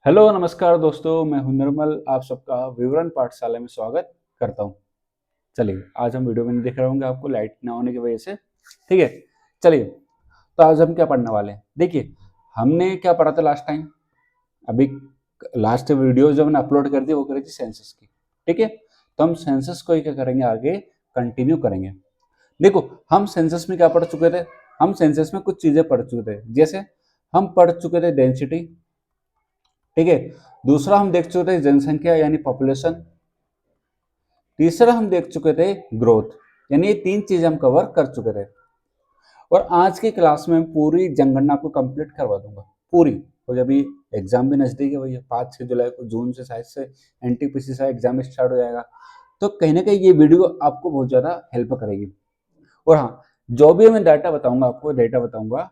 Hello नमस्कार दोस्तों, मैं हूं निर्मल। आप सबका विवरण पाठशाला में स्वागत करता हूं। चलिए, आज हम वीडियो में नहीं दिख रहे होंगे आपको लाइट ना होने की वजह से। ठीक है, चलिए, तो आज हम क्या पढ़ने वाले हैं। देखिए, हमने क्या पढ़ा था लास्ट टाइम। अभी लास्ट वीडियो जो मैंने अपलोड कर दी वो करी थी सेंसस की। ठीक है, तो हम सेंसस को ही क्या करेंगे, आगे कंटिन्यू करेंगे। देखो, हम सेंसस में क्या पढ़ चुके थे। हम सेंसस में कुछ चीजें पढ़ चुके थे, जैसे हम पढ़ चुके थे डेंसिटी। ठीक है, दूसरा हम देख चुके थे जनसंख्या यानी पॉपुलेशन। तीसरा हम देख चुके थे ग्रोथ। यानी ये तीन चीजें हम कवर कर चुके थे। और आज की क्लास में पूरी जनगणना आपको कंप्लीट करवा दूंगा पूरी। और जब ये एग्जाम भी नजदीक है भैया, 5-6 जुलाई को, जून से शायद से एनटीपीसी से एग्जाम स्टार्ट हो जाएगा। तो कहीं ना कहीं ये वीडियो आपको बहुत ज्यादा हेल्प करेगी। और हाँ, जो भी मैं डाटा बताऊंगा आपको, डेटा बताऊंगा,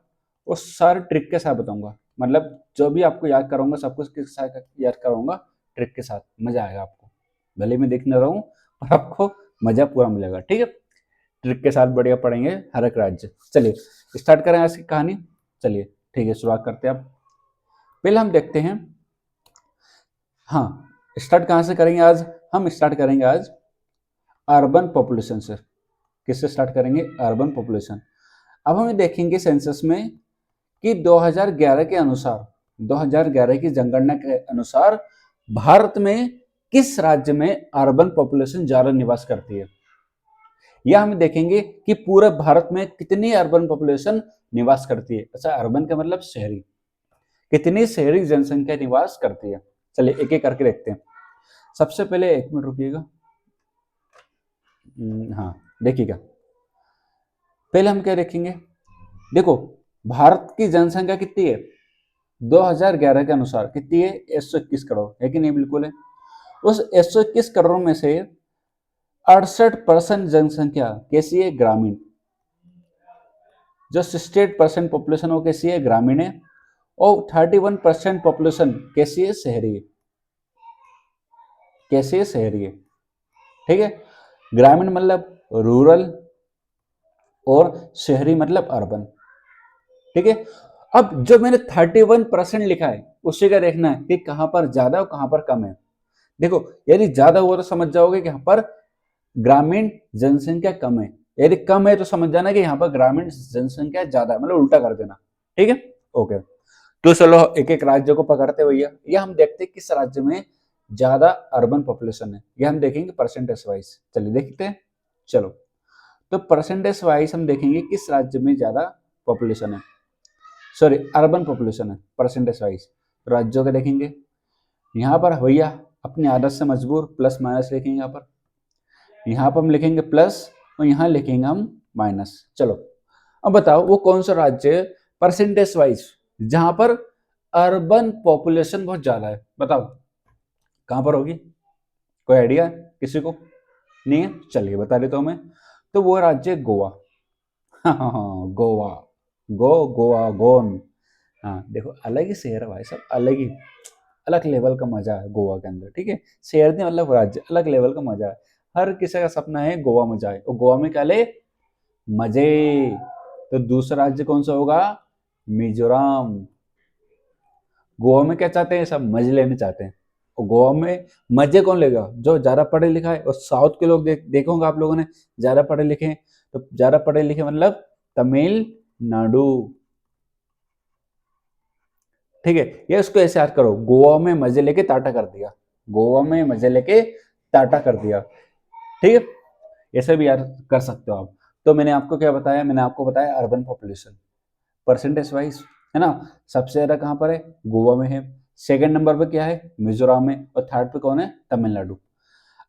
वो सारे ट्रिक के साथ बताऊंगा। मतलब जो भी आपको याद कराऊंगा सब कुछ के साथ याद कराऊंगा, ट्रिक के साथ। मजा आएगा आपको, भले मैं देख न रहा हूँ पर आपको मजा पूरा मिलेगा। ठीक है, ट्रिक के साथ बढ़िया पढ़ेंगे हर एक राज्य। चलिए स्टार्ट करें आज की कहानी। चलिए ठीक है, शुरुआत करते हैं। अब पहले हम देखते हैं। हाँ, स्टार्ट कहाँ से करेंगे आज। हम स्टार्ट करेंगे आज अर्बन पॉपुलेशन से। किससे स्टार्ट करेंगे, अर्बन पॉपुलेशन। अब हम देखेंगे सेंसस में कि 2011 के अनुसार, 2011 की जनगणना के अनुसार भारत में किस राज्य में अर्बन पॉपुलेशन ज्यादा निवास करती है। यह हम देखेंगे कि पूरे भारत में कितनी अर्बन पॉपुलेशन निवास करती है। अच्छा, अर्बन का मतलब शहरी, कितनी शहरी जनसंख्या निवास करती है। चलिए एक एक करके देखते हैं। सबसे पहले, एक मिनट रुकिएगा। हाँ, देखिएगा, पहले हम क्या देखेंगे। देखो, भारत की जनसंख्या कितनी है 2011 के अनुसार, कितनी है, 121 करोड़ है कि नहीं, बिल्कुल है। उस 121 करोड़ में से 68% जनसंख्या कैसी है, ग्रामीण। जो 68% पॉपुलेशन वो कैसी है, ग्रामीण है। और 31% पॉपुलेशन कैसी है, शहरी है। कैसी है, शहरी है। ठीक है, ग्रामीण मतलब रूरल और शहरी मतलब अर्बन। ठीक है, अब जो मैंने 31% लिखा है उसी का देखना है कि कहां पर ज्यादा और कहां पर कम है। देखो, यदि ज्यादा हुआ तो समझ जाओगे कि यहाँ पर ग्रामीण जनसंख्या कम है। यदि कम है तो समझ जाना कि यहाँ पर ग्रामीण जनसंख्या ज्यादा है, मतलब उल्टा कर देना। ठीक है, ओके। तो चलो एक एक राज्य को पकड़ते भैया। ये हम देखते हैं किस राज्य में ज्यादा अर्बन पॉपुलेशन है। ये हम देखेंगे परसेंटेज वाइज। चलिए देखते हैं। चलो, तो परसेंटेज वाइज हम देखेंगे किस राज्य में ज्यादा पॉपुलेशन है, सॉरी अर्बन पॉपुलेशन है। परसेंटेज वाइज राज्यों के देखेंगे। यहाँ पर भैया अपनी आदत से मजबूर प्लस माइनस लिखेंगे। यहाँ पर हम लिखेंगे प्लस और यहाँ लिखेंगे हम माइनस। चलो अब बताओ वो कौन सा राज्य है परसेंटेज वाइज जहां पर अर्बन पॉपुलेशन बहुत ज्यादा है। बताओ कहां पर होगी, कोई आइडिया है किसी को, नहीं है। चलिए बता देता हूं मैं। तो वो राज्य है गोवा। हाँ, गोवा, गोवा गोन। हाँ देखो, अलग ही शहर है भाई साहब, अलग ही, अलग लेवल का मजा है गोवा के अंदर। ठीक है, शहर नहीं मतलब राज्य, अलग लेवल का मजा है। हर किसी का सपना है गोवा में जाए और गोवा में क्या ले, मजे। तो दूसरा राज्य कौन सा होगा, मिजोरम। गोवा में क्या चाहते हैं, सब मजे लेने चाहते हैं। और गोवा में मजे कौन लेगा, जो ज्यादा पढ़े लिखा है। और साउथ के लोग देखोगे आप लोगों ने, ज्यादा पढ़े लिखे हैं। तो ज्यादा पढ़े लिखे मतलब तमिलनाडु। ठीक है, ये उसको ऐसे याद करो, गोवा में मजे लेके टाटा कर दिया, गोवा में मजे लेके टाटा कर दिया। ठीक है, ऐसे भी याद कर सकते हो आप। तो मैंने आपको क्या बताया, मैंने आपको बताया अर्बन पॉपुलेशन परसेंटेज वाइज, है ना। सबसे ज्यादा कहां पर है, गोवा में है। सेकंड नंबर पे क्या है, मिजोरम में। और थर्ड पे कौन है, तमिलनाडु।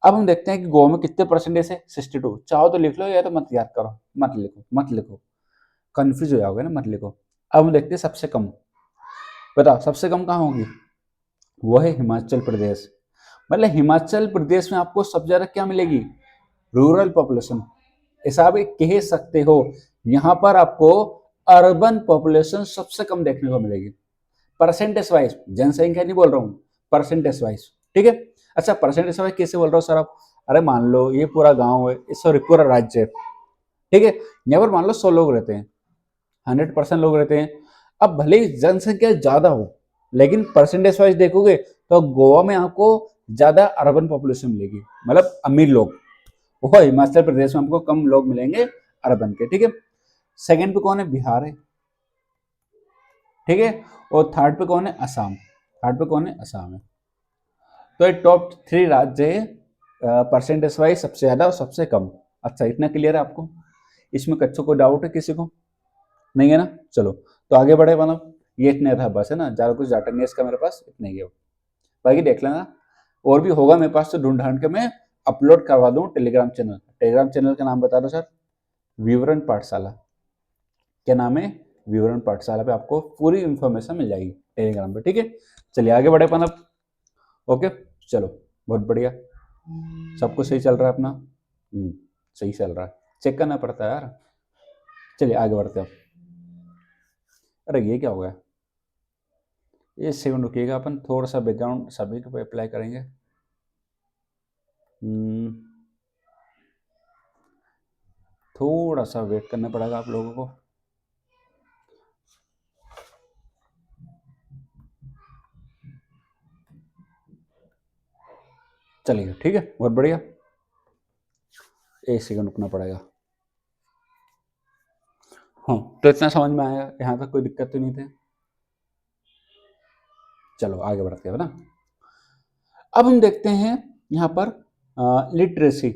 अब हम देखते हैं कि गोवा में कितने परसेंटेज है, 62। चाहो तो लिख लो या तो मत याद करो, मत लिखो, मत लिखो, कंफ्यूज हो जाओगे ना, मत लिखो। अब हम देखते हैं सबसे कम। बताओ सबसे कम कहाँ होगी, वो है हिमाचल प्रदेश। मतलब हिमाचल प्रदेश में आपको सबसे ज्यादा क्या मिलेगी, रूरल पॉपुलेशन। ऐसा आप कह सकते हो, यहाँ पर आपको अर्बन पॉपुलेशन सबसे कम देखने को मिलेगी परसेंटेज वाइज। जनसंख्या नहीं बोल रहा हूँ, परसेंटेज वाइज। ठीक है, अच्छा परसेंटेज वाइज कैसे बोल रहा हूँ सर आप, अरे मान लो ये पूरा गांव है, सॉरी पूरा राज्य है। ठीक है, यहाँ पर मान लो 100 लोग रहते हैं, 100% लोग रहते हैं। अब भले ही जनसंख्या ज्यादा हो, लेकिन परसेंटेज वाइज देखोगे तो गोवा में आपको ज्यादा अर्बन पॉपुलेशन मिलेगी, मतलब अमीर लोग। वो हिमाचल प्रदेश में आपको कम लोग मिलेंगे अर्बन के, ठीक है। सेकंड पे कौन है? बिहार है, ठीक है। और थर्ड पे कौन है? असम। थर्ड पे कौन है? असम है। तो ये टॉप 3 राज्य है परसेंटेज वाइज सबसे ज्यादा और सबसे कम। अच्छा, इतना क्लियर है आपको? इसमें कच्चों को डाउट है किसी को? नहीं है ना? चलो तो आगे बढ़े मतलब, ये इतना था बस, है ना, ज्यादा कुछ डाटा नहीं है इसका मेरे पास, इतना ही है। बाकी देख लेना, और भी होगा मेरे पास तो ढूंढ ढांड के मैं अपलोड करवा दूँ टेलीग्राम चैनल। टेलीग्राम चैनल का नाम बता दो सर, विवरण पाठशाला। क्या नाम है? विवरण पाठशाला पे आपको पूरी इंफॉर्मेशन मिल जाएगी टेलीग्राम पे, ठीक है। चलिए आगे बढ़े अपन अब। ओके, चलो, बहुत बढ़िया, सब कुछ सही चल रहा है अपना। सही चल रहा है, चेक करना पड़ता है यार। चलिए आगे बढ़ते हैं। अरे ये क्या हो गया? ये सेकंड रुकिएगा, अपन थोड़ा सा बैकग्राउंड सभी को अप्लाई करेंगे। थोड़ा सा वेट करना पड़ेगा आप लोगों को। चलिए ठीक है, बहुत बढ़िया। एक सेकंड रुकना पड़ेगा। हाँ, तो इतना समझ में आया, यहाँ तक कोई दिक्कत तो नहीं थी। चलो आगे बढ़ते हैं ना। अब हम देखते हैं यहाँ पर लिटरेसी।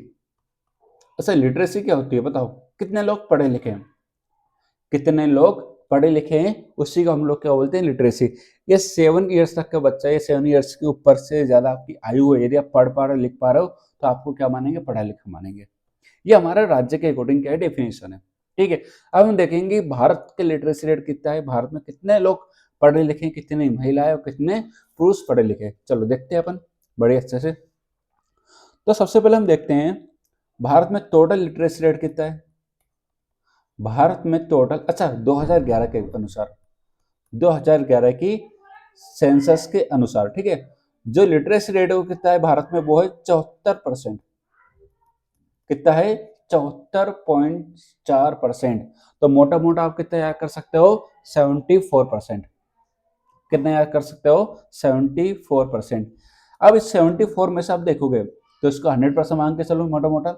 अच्छा, लिटरेसी क्या होती है बताओ? कितने लोग पढ़े लिखे हैं? कितने लोग पढ़े लिखे हैं, उसी को हम लोग क्या बोलते हैं? लिटरेसी। ये 7 ईयर्स तक का बच्चा, ये 7 ईयर्स के ऊपर से ज्यादा आपकी आयु है, यदि आप पढ़ पा रहे हो, लिख पा रहे हो, तो आपको क्या मानेंगे? पढ़ा लिखा मानेंगे। ये हमारे राज्य के अकॉर्डिंग क्या है? डेफिनेशन है, ठीक है। अब हम देखेंगे भारत के लिटरेसी रेट कितना है, भारत में कितने लोग पढ़े लिखे, कितनी महिलाएं और कितने पुरुष पढ़े लिखे। चलो देखते हैं अपन बड़े अच्छे से। तो सबसे पहले हम देखते हैं भारत में टोटल लिटरेसी रेट कितना है। भारत में टोटल, अच्छा 2011 के अनुसार, 2011 की सेंसस के अनुसार, ठीक है, जो लिटरेसी रेट है वो कितना है भारत में? वो है 74%। कितना है? 74.4%। तो मोटा मोटा आप कितना याद कर सकते हो? 74%। कितना याद कर सकते हो? 74%। अब इस 74 में से आप देखोगे तो इसको 100% मान के चलो मोटा मोटा,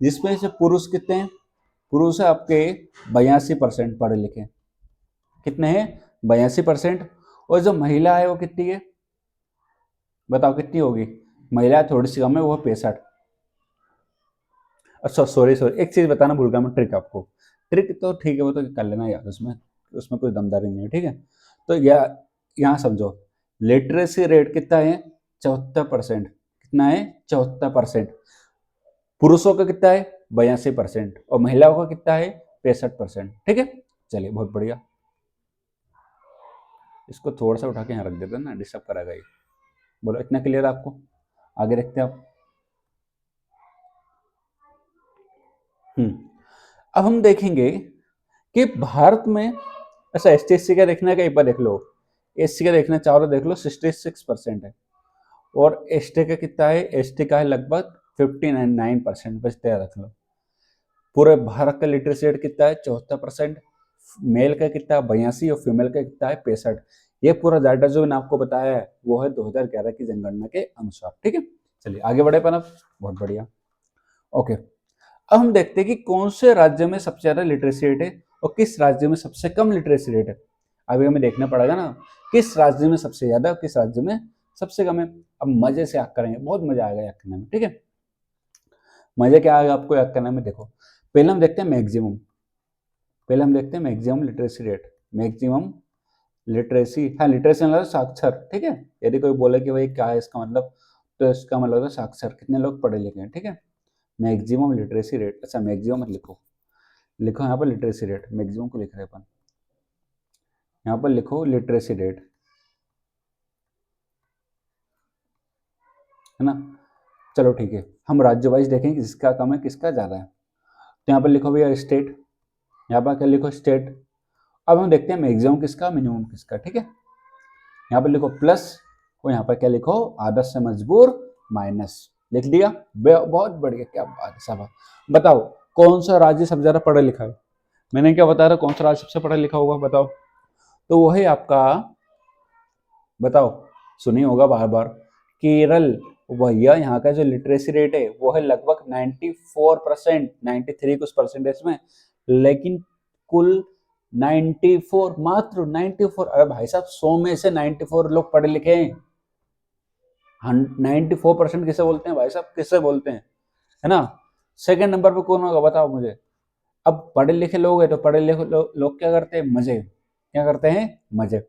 जिसमें से पुरुष कितने हैं? पुरुष है आपके 82% पढ़े लिखे। कितने हैं? 82%। और जो महिला है वो कितनी है बताओ? कितनी होगी? महिला थोड़ी सी कम है, वो 65। अच्छा सॉरी सॉरी, एक चीज बताना भूल गया मैं, ट्रिक आपको। ट्रिक तो ठीक है, वो तो कर लेना यार, उसमें उसमें कोई दमदारी नहीं है, ठीक है। तो यहाँ समझो, लिटरेसी रेट कितना है? 74%। कितना है? 74%। पुरुषों का कितना है? 82%। और महिलाओं का कितना है? 65%, ठीक है। चलिए बहुत बढ़िया, इसको थोड़ा सा उठा के यहाँ रख देते हैं ना, डिस्टर्ब करेगा ये। बोलो इतना क्लियर आपको? आगे रखते हैं आप। अब हम देखेंगे कि भारत में, अच्छा एस टी का देखना है क्या? एक बार देख लो, एस सी का देखना चाहो तो देख लो, 66% है। और एस टी का कितना है? एस टी का है लगभग 59%, बस तैयार रख लो। पूरे भारत का लिटरेसी रेट कितना है? 74%। मेल का कितना है? 82। और फीमेल का कितना है? 65। ये पूरा डाटा जो मैंने आपको बताया है वो है 2011 की जनगणना के अनुसार, ठीक है। चलिए आगे बढ़े अपन अब, बहुत बढ़िया। ओके, अब हम देखते हैं कि कौन से राज्य में सबसे ज्यादा लिटरेसी रेट है और किस राज्य में सबसे कम लिटरेसी रेट है। अभी हमें देखना पड़ेगा ना, किस राज्य में सबसे ज्यादा और किस राज्य में सबसे कम है। अब मजे से याद करेंगे, बहुत मजा आएगा याद करने में, ठीक है। मजा क्या आएगा आपको याद करने में? देखो पहले हम देखते हैं मैक्सिमम, पहले हम देखते हैं maximum literacy rate. Maximum literacy, हाँ लिटरेसी मतलब साक्षर, ठीक है। यदि कोई बोले कि भाई क्या है इसका मतलब, तो इसका मतलब है साक्षर, कितने लोग पढ़े लिखे हैं, ठीक है। मैक्सिमम लिटरेसी रेट, अच्छा मैक्सिमम मत लिखो, लिखो यहाँ पर लिटरेसी रेट, मैक्सिमम को लिख रहे हैं अपन, यहाँ पर लिखो लिटरेसी रेट, है ना। चलो ठीक है, हम राज्य वाइज देखेंगे किसका कम है किसका ज्यादा है। तो यहाँ पर लिखो भैया स्टेट, यहाँ पर क्या लिखो? स्टेट। अब हम देखते हैं मैक्सिमम किसका, मिनिमम किसका, ठीक है। यहाँ पर लिखो प्लस, और यहाँ पर क्या लिखो? आदर्श से मजबूर माइनस, लिख दिया। बहुत बढ़िया, क्या बात है साहब। बताओ कौन सा राज्य सबसे ज्यादा पढ़ा लिखा है? मैंने क्या बता रहा, कौन सा राज्य सबसे पढ़ा लिखा होगा बताओ? तो वो है आपका बताओ, सुनी होगा बार बार। केरल, भैया यहाँ का जो लिटरेसी रेट है वो है लगभग 94%, 93 कुछ परसेंटेज में, लेकिन कुल 94, मात्र 94। अरे भाई साहब, 100 में से 94 लोग पढ़े लिखे हैं। 94% किसे बोलते हैं भाई साहब, किसे बोलते हैं, है ना। सेकंड नंबर पे कौन होगा बताओ मुझे। अब पढ़े लिखे लोग हैं तो पढ़े लिखे लोग क्या करते हैं, मजे, क्या करते हैं, मजे।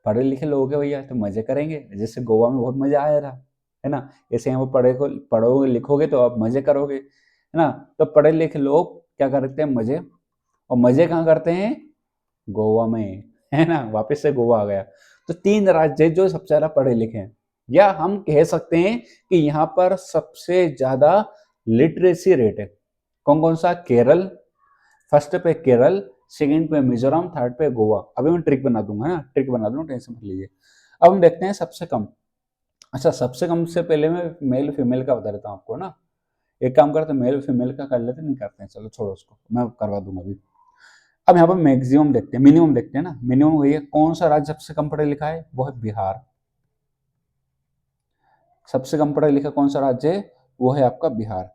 पढ़े लिखे लोग हैं भैया तो मजे करेंगे, जैसे गोवा में बहुत मजा आया था, है ना। ऐसे यहाँ पर पढ़ोगे लिखोगे तो आप मजे करोगे, है ना। तो पढ़े लिखे लोग क्या करते हैं, मजे। और मजे कहाँ करते हैं, गोवा में, है ना। वापस से गोवा आ गया। तो 3 राज्य जो सबसे ज्यादा पढ़े लिखे हैं, या हम कह सकते हैं कि यहाँ पर सबसे ज्यादा लिटरेसी रेट है। कौन कौन सा, केरल, फर्स्ट पे केरल, सेकंड पे मिजोरम, थर्ड पे गोवा। अभी मैं ट्रिक बना दूंगा ना, ट्रिक बना दूंगा, टेंशन मत लीजिए। अब हम देखते हैं सबसे कम। अच्छा, सबसे कम से पहले मैं मेल फीमेल का बता देता हूँ आपको ना। एक काम करते हैं, मेल फीमेल का कर लेते, नहीं करते हैं, चलो छोड़ो उसको, मैं करवा दूंगा अभी। अब यहाँ पर मैक्सिमम देखते हैं, मिनिमम देखते हैं ना। मिनिमम वही है, कौन सा राज्य सबसे कम पढ़ा लिखा है, वो है बिहार। सबसे कम पढ़ा लिखा कौन सा राज्य है, वो है आपका बिहार।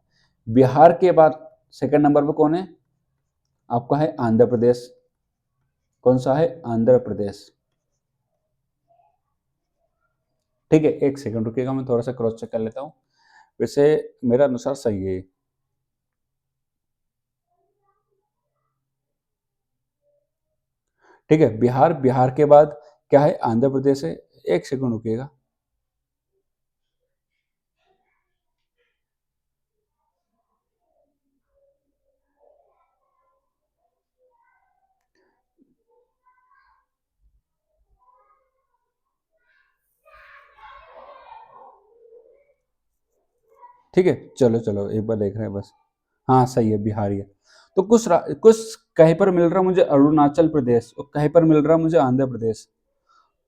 बिहार के बाद सेकंड नंबर पे कौन है, आपका है आंध्र प्रदेश। कौन सा है, आंध्र प्रदेश। ठीक है, एक सेकंड रुकिएगा, मैं थोड़ा सा क्रॉस चेक कर लेता हूँ। वैसे मेरा अनुसार सही है। ठीक है, बिहार, बिहार के बाद क्या है, आंध्र प्रदेश है। एक सेकंड रुकिएगा। ठीक है, चलो चलो एक बार देख रहे हैं बस। हाँ सही है, बिहारी है। तो कुछ कहीं पर मिल रहा है मुझे अरुणाचल प्रदेश, और कहीं पर मिल रहा है मुझे आंध्र प्रदेश।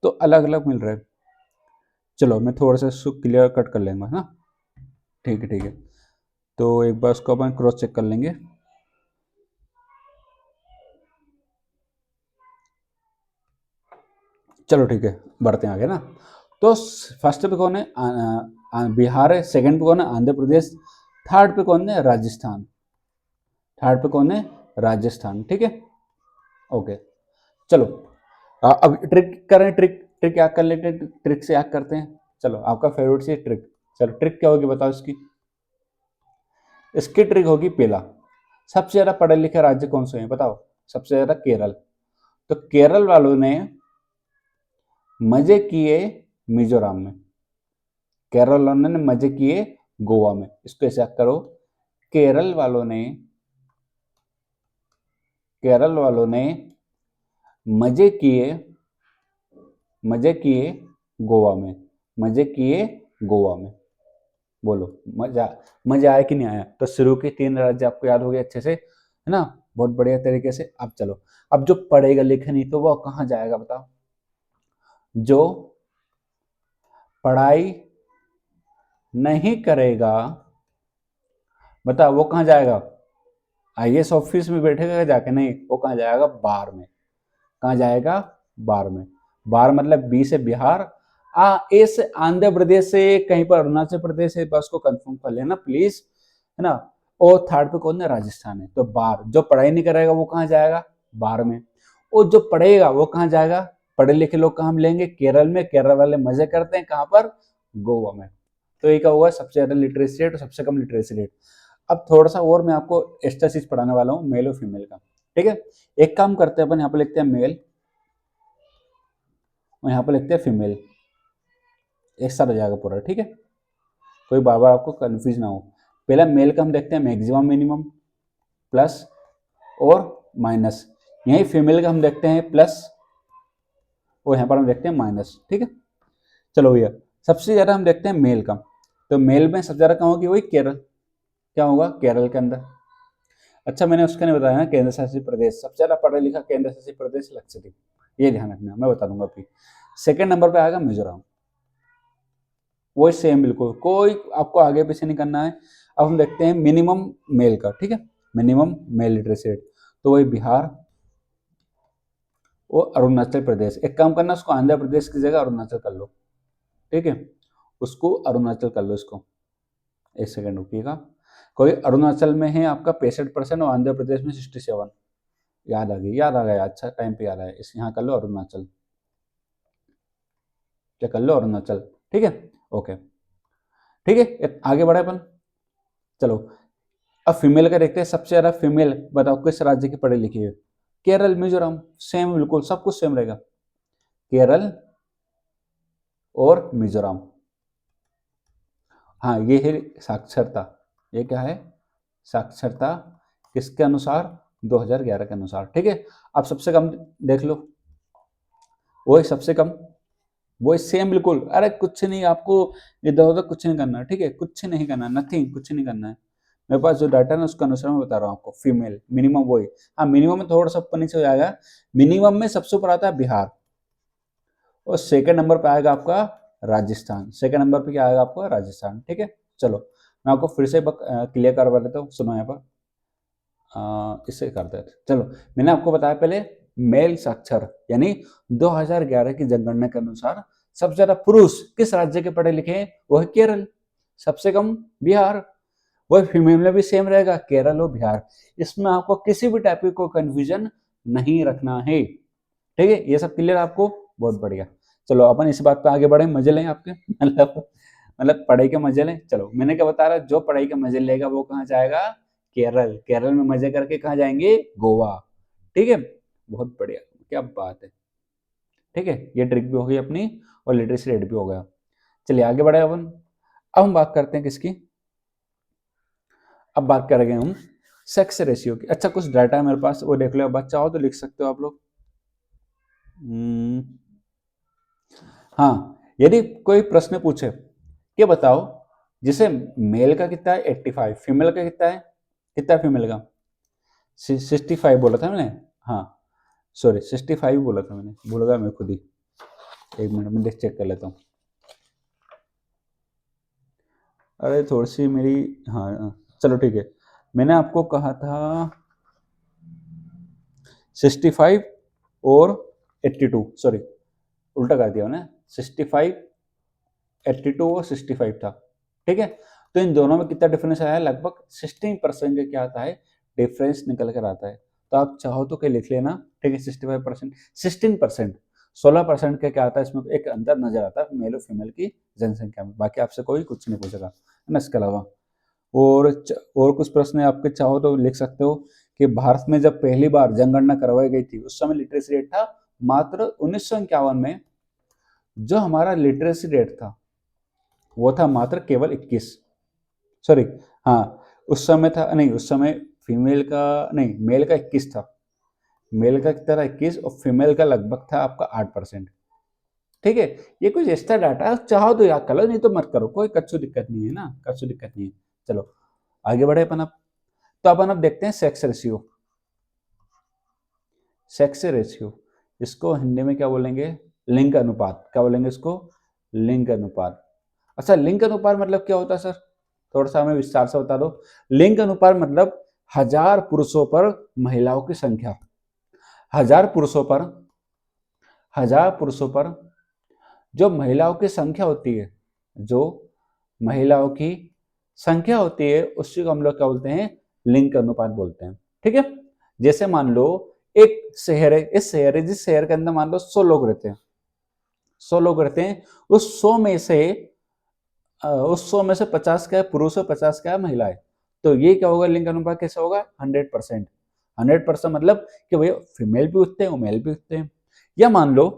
तो अलग अलग मिल रहा है। चलो मैं थोड़ा सा इसको क्लियर कट कर लेंगे, है ना। ठीक है, ठीक है। तो एक बार इसको अपन क्रॉस चेक कर लेंगे। चलो ठीक है, बढ़ते हैं आगे ना। तो फर्स्ट पे कौन है, बिहार है। सेकंड पे कौन है, आंध्र प्रदेश। थर्ड पे कौन है, राजस्थान। थर्ड पे कौन है, राजस्थान। ठीक है, ओके। चलो, अब ट्रिक करें, ट्रिक ट्रिक याद कर लेते हैं, ट्रिक से याद करते हैं। चलो, आपका फेवरेट सी ट्रिक। चलो, ट्रिक क्या होगी बताओ इसकी। इसकी ट्रिक होगी पहला, सबसे ज्यादा पढ़े लिखे राज्य कौन से हैं बताओ। सबसे ज्यादा केरल। तो केरल वालों ने मजे किए मिजोरम में, केरल वालों ने मजे किए गोवा में। इसको ऐसे याद करो, केरल वालों ने, केरल वालों ने मजे किए, मजे किए गोवा में, मजे किए गोवा में। बोलो, मजा, मजा आया कि नहीं आया। तो शुरू के 3 राज्य आपको याद हो गए अच्छे से, है ना, बहुत बढ़िया तरीके से। अब चलो, अब जो पढ़ेगा लिखे नहीं तो वो कहाँ जाएगा बताओ। जो पढ़ाई नहीं करेगा, बताओ वो कहाँ जाएगा। आईएएस ऑफिस में बैठेगा जाके, नहीं, वो कहाँ जाएगा, बाहर में। कहाँ जाएगा, बाहर में। बाहर मतलब बी से बिहार, ए से आंध्र प्रदेश से कहीं पर अरुणाचल प्रदेश से, बस को कंफर्म कर लेना प्लीज, है ना। और थर्ड पे कौन है, राजस्थान है। तो बाहर, जो पढ़ाई नहीं करेगा वो कहाँ जाएगा, बाहर में। और जो पढ़ेगा वो कहाँ जाएगा, पढ़े लिखे लोग कहाँ मिलेंगे, केरल में। केरल वाले मजे करते हैं कहाँ पर, गोवा में। तो ये क्या होगा, सबसे ज्यादा लिटरेसी रेट और सबसे कम लिटरेसी रेट। अब थोड़ा सा और मैं आपको एक्स्ट्रा चीज पढ़ाने वाला हूँ, मेल और फीमेल का। ठीक है, एक काम करते हैं अपन, यहाँ पे लिखते हैं मेल और यहाँ पे लिखते हैं फीमेल। एक साथ हो जाएगा पूरा, ठीक है। कोई बार बार आपको कंफ्यूज ना हो। पहला मेल का हम देखते हैं मैक्सिमम मिनिमम, प्लस और माइनस। यही फीमेल का हम देखते हैं प्लस, और यहाँ पर हम देखते हैं माइनस। ठीक है, चलो भैया, सबसे ज्यादा हम देखते हैं मेल का। तो मेल में सबसे ज्यादा कहाँ होगी, वही केरल। क्या होगा, केरल के अंदर। अच्छा, मैंने उसका नहीं बताया ना, केंद्र शासित प्रदेश, सबसे ज्यादा पढ़ा लिखा केंद्र शासित प्रदेश लक्षद्वीप। ये ध्यान रखना, मैं बता दूंगा अभी। सेकंड नंबर पे आएगा मिजोरम। वो सेम बिल्कुल, कोई आपको आगे पीछे नहीं करना है। अब हम देखते हैं मिनिमम मेल का, ठीक है, मिनिमम मेल लिटरेसी रेट। तो वही बिहार, वो अरुणाचल प्रदेश। एक काम करना, उसको आंध्र प्रदेश की जगह अरुणाचल कर लो, ठीक है, उसको अरुणाचल कर लो इसको। एक सेकंड रुकिएगा। कोई अरुणाचल में है आपका 65% और आंध्र प्रदेश में 67। याद आ गई, याद आ गया, अच्छा टाइम पे याद आया। इस यहाँ कर लो अरुणाचल, क्या कर लो अरुणाचल, ठीक है, ओके, ठीक है, आगे बढ़े अपन। चलो अब फीमेल का देखते हैं, सबसे ज्यादा फीमेल बताओ किस राज्य की पढ़ी लिखी है? केरल, मिजोरम, सेम, बिल्कुल सब कुछ सेम रहेगा, केरल और मिजोरम। हाँ ये है साक्षरता, ये क्या है? साक्षरता, किसके अनुसार? 2011 के अनुसार, ठीक है। अब सबसे कम देख लो, वो सबसे कम, वो सेम बिल्कुल। अरे कुछ नहीं, आपको इधर उधर कुछ नहीं करना है, ठीक है, कुछ नहीं करना, नथिंग, कुछ नहीं करना है। मेरे पास जो डाटा है ना उसके अनुसार मैं बता रहा हूँ आपको। फीमेल मिनिमम वही, हाँ मिनिमम में थोड़ा सा ऊपर नीचे हो जाएगा। मिनिमम में सबसे ऊपर आता है बिहार, और सेकंड नंबर पे आएगा आपका राजस्थान। सेकंड नंबर पे क्या आएगा आपका? राजस्थान, ठीक है। चलो मैं आपको फिर से क्लियर करवा देता हूँ, सुनो यहाँ पर। इससे करते हैं, चलो। मैंने आपको बताया पहले, मेल साक्षर यानी 2011 की जनगणना के अनुसार सबसे ज्यादा पुरुष किस राज्य के पढ़े लिखे हैं? वो है केरल। सबसे कम बिहार। वह फीमेल में भी सेम रहेगा, केरल और बिहार। इसमें आपको किसी भी टाइप को कंफ्यूजन नहीं रखना है, ठीक है। ये सब क्लियर आपको? बहुत बढ़िया। चलो अपन इस बात पे आगे बढ़े, मजे लें आपके मतलब पढ़ाई के मजे लें। चलो मैंने क्या बता रहा, जो पढ़ाई के मजे लेगा वो कहाँ जाएगा? केरल। केरल में मजे करके कहाँ जाएंगे? गोवा, ठीक है। बहुत बढ़िया, क्या बात है, ठीक है। ये ट्रिक भी हो गई अपनी, और लिटरेसी रेट भी हो गया। चलिए आगे बढ़े अपन। अब हम बात करते हैं किसकी? अब बात करेंगे हम सेक्स रेशियो की। अच्छा कुछ डाटा है मेरे पास, वो देख लो, बच्चा हो तो लिख सकते हो आप लोग। हम्म, हाँ, यदि कोई प्रश्न पूछे कि बताओ, जिसे मेल का कितना है 85, फीमेल का कितना है? कितना फीमेल का? 65 बोला था मैंने, हाँ सॉरी 65 बोला था मैंने, भूल गया मैं खुद ही। एक मिनट में देख चेक कर लेता हूँ। अरे थोड़ी सी मेरी, हाँ चलो ठीक है। मैंने आपको कहा था 65 और 82, सॉरी उल्टा कर दिया मैंने। 65, 82 और 65 था, ठीक है। तो इन दोनों में कितना डिफरेंस आया है? लगभग 16% का क्या आता है? डिफरेंस निकल कर आता है। तो आप चाहो तो क्या लिख लेना, ठीक है। 65%, 16%, 16% का क्या आता है? इसमें एक अंतर नजर आता है मेल और फीमेल की जनसंख्या में। बाकी आपसे कोई कुछ नहीं पूछेगा, है ना, इसके अलावा। और कुछ प्रश्न आपके चाहो तो लिख सकते हो कि भारत में जब पहली बार जनगणना करवाई गई थी उस समय लिटरेसी रेट था मात्र 1951 में। जो हमारा लिटरेसी रेट था वो था मात्र केवल 21, सॉरी, हाँ उस समय था नहीं, उस समय फीमेल का नहीं, मेल का 21 था। मेल का कितना था? 21, और फीमेल का लगभग था आपका 8%, ठीक है। ये कुछ एक्स्ट्रा डाटा है, चाहो तो याद कर लो, नहीं तो मत करो, कोई कच्चू दिक्कत नहीं है ना, कच्चू दिक्कत नहीं है। चलो आगे बढ़े अपन अब। तो अपन अब देखते हैं सेक्स रेशियो। सेक्स रेशियो, इसको हिंदी में क्या बोलेंगे? लिंग अनुपात। क्या बोलेंगे इसको? लिंग अनुपात। अच्छा लिंग अनुपात मतलब क्या होता है सर? थोड़ा सा हमें विस्तार से बता दो। लिंग अनुपात मतलब 1000 पुरुषों पर महिलाओं की संख्या। 1000 पुरुषों पर, 1000 पुरुषों पर जो महिलाओं की संख्या होती है, जो महिलाओं की संख्या होती है, उसी को हम लोग क्या बोलते हैं? लिंग अनुपात बोलते हैं, ठीक है। जैसे मान लो एक शहर है, इस शहर है, जिस शहर के अंदर मान लो 100 लोग रहते हैं, 100 लोग रहते हैं। उस 100 में से उस 100 में से 50 क्या है पुरुष है, 50 क्या है महिला है। तो ये क्या होगा? लिंग अनुपात कैसे होगा? 100%। 100% मतलब कि भैया फीमेल भी उठते हैं, मेल भी उठते हैं। या मान लो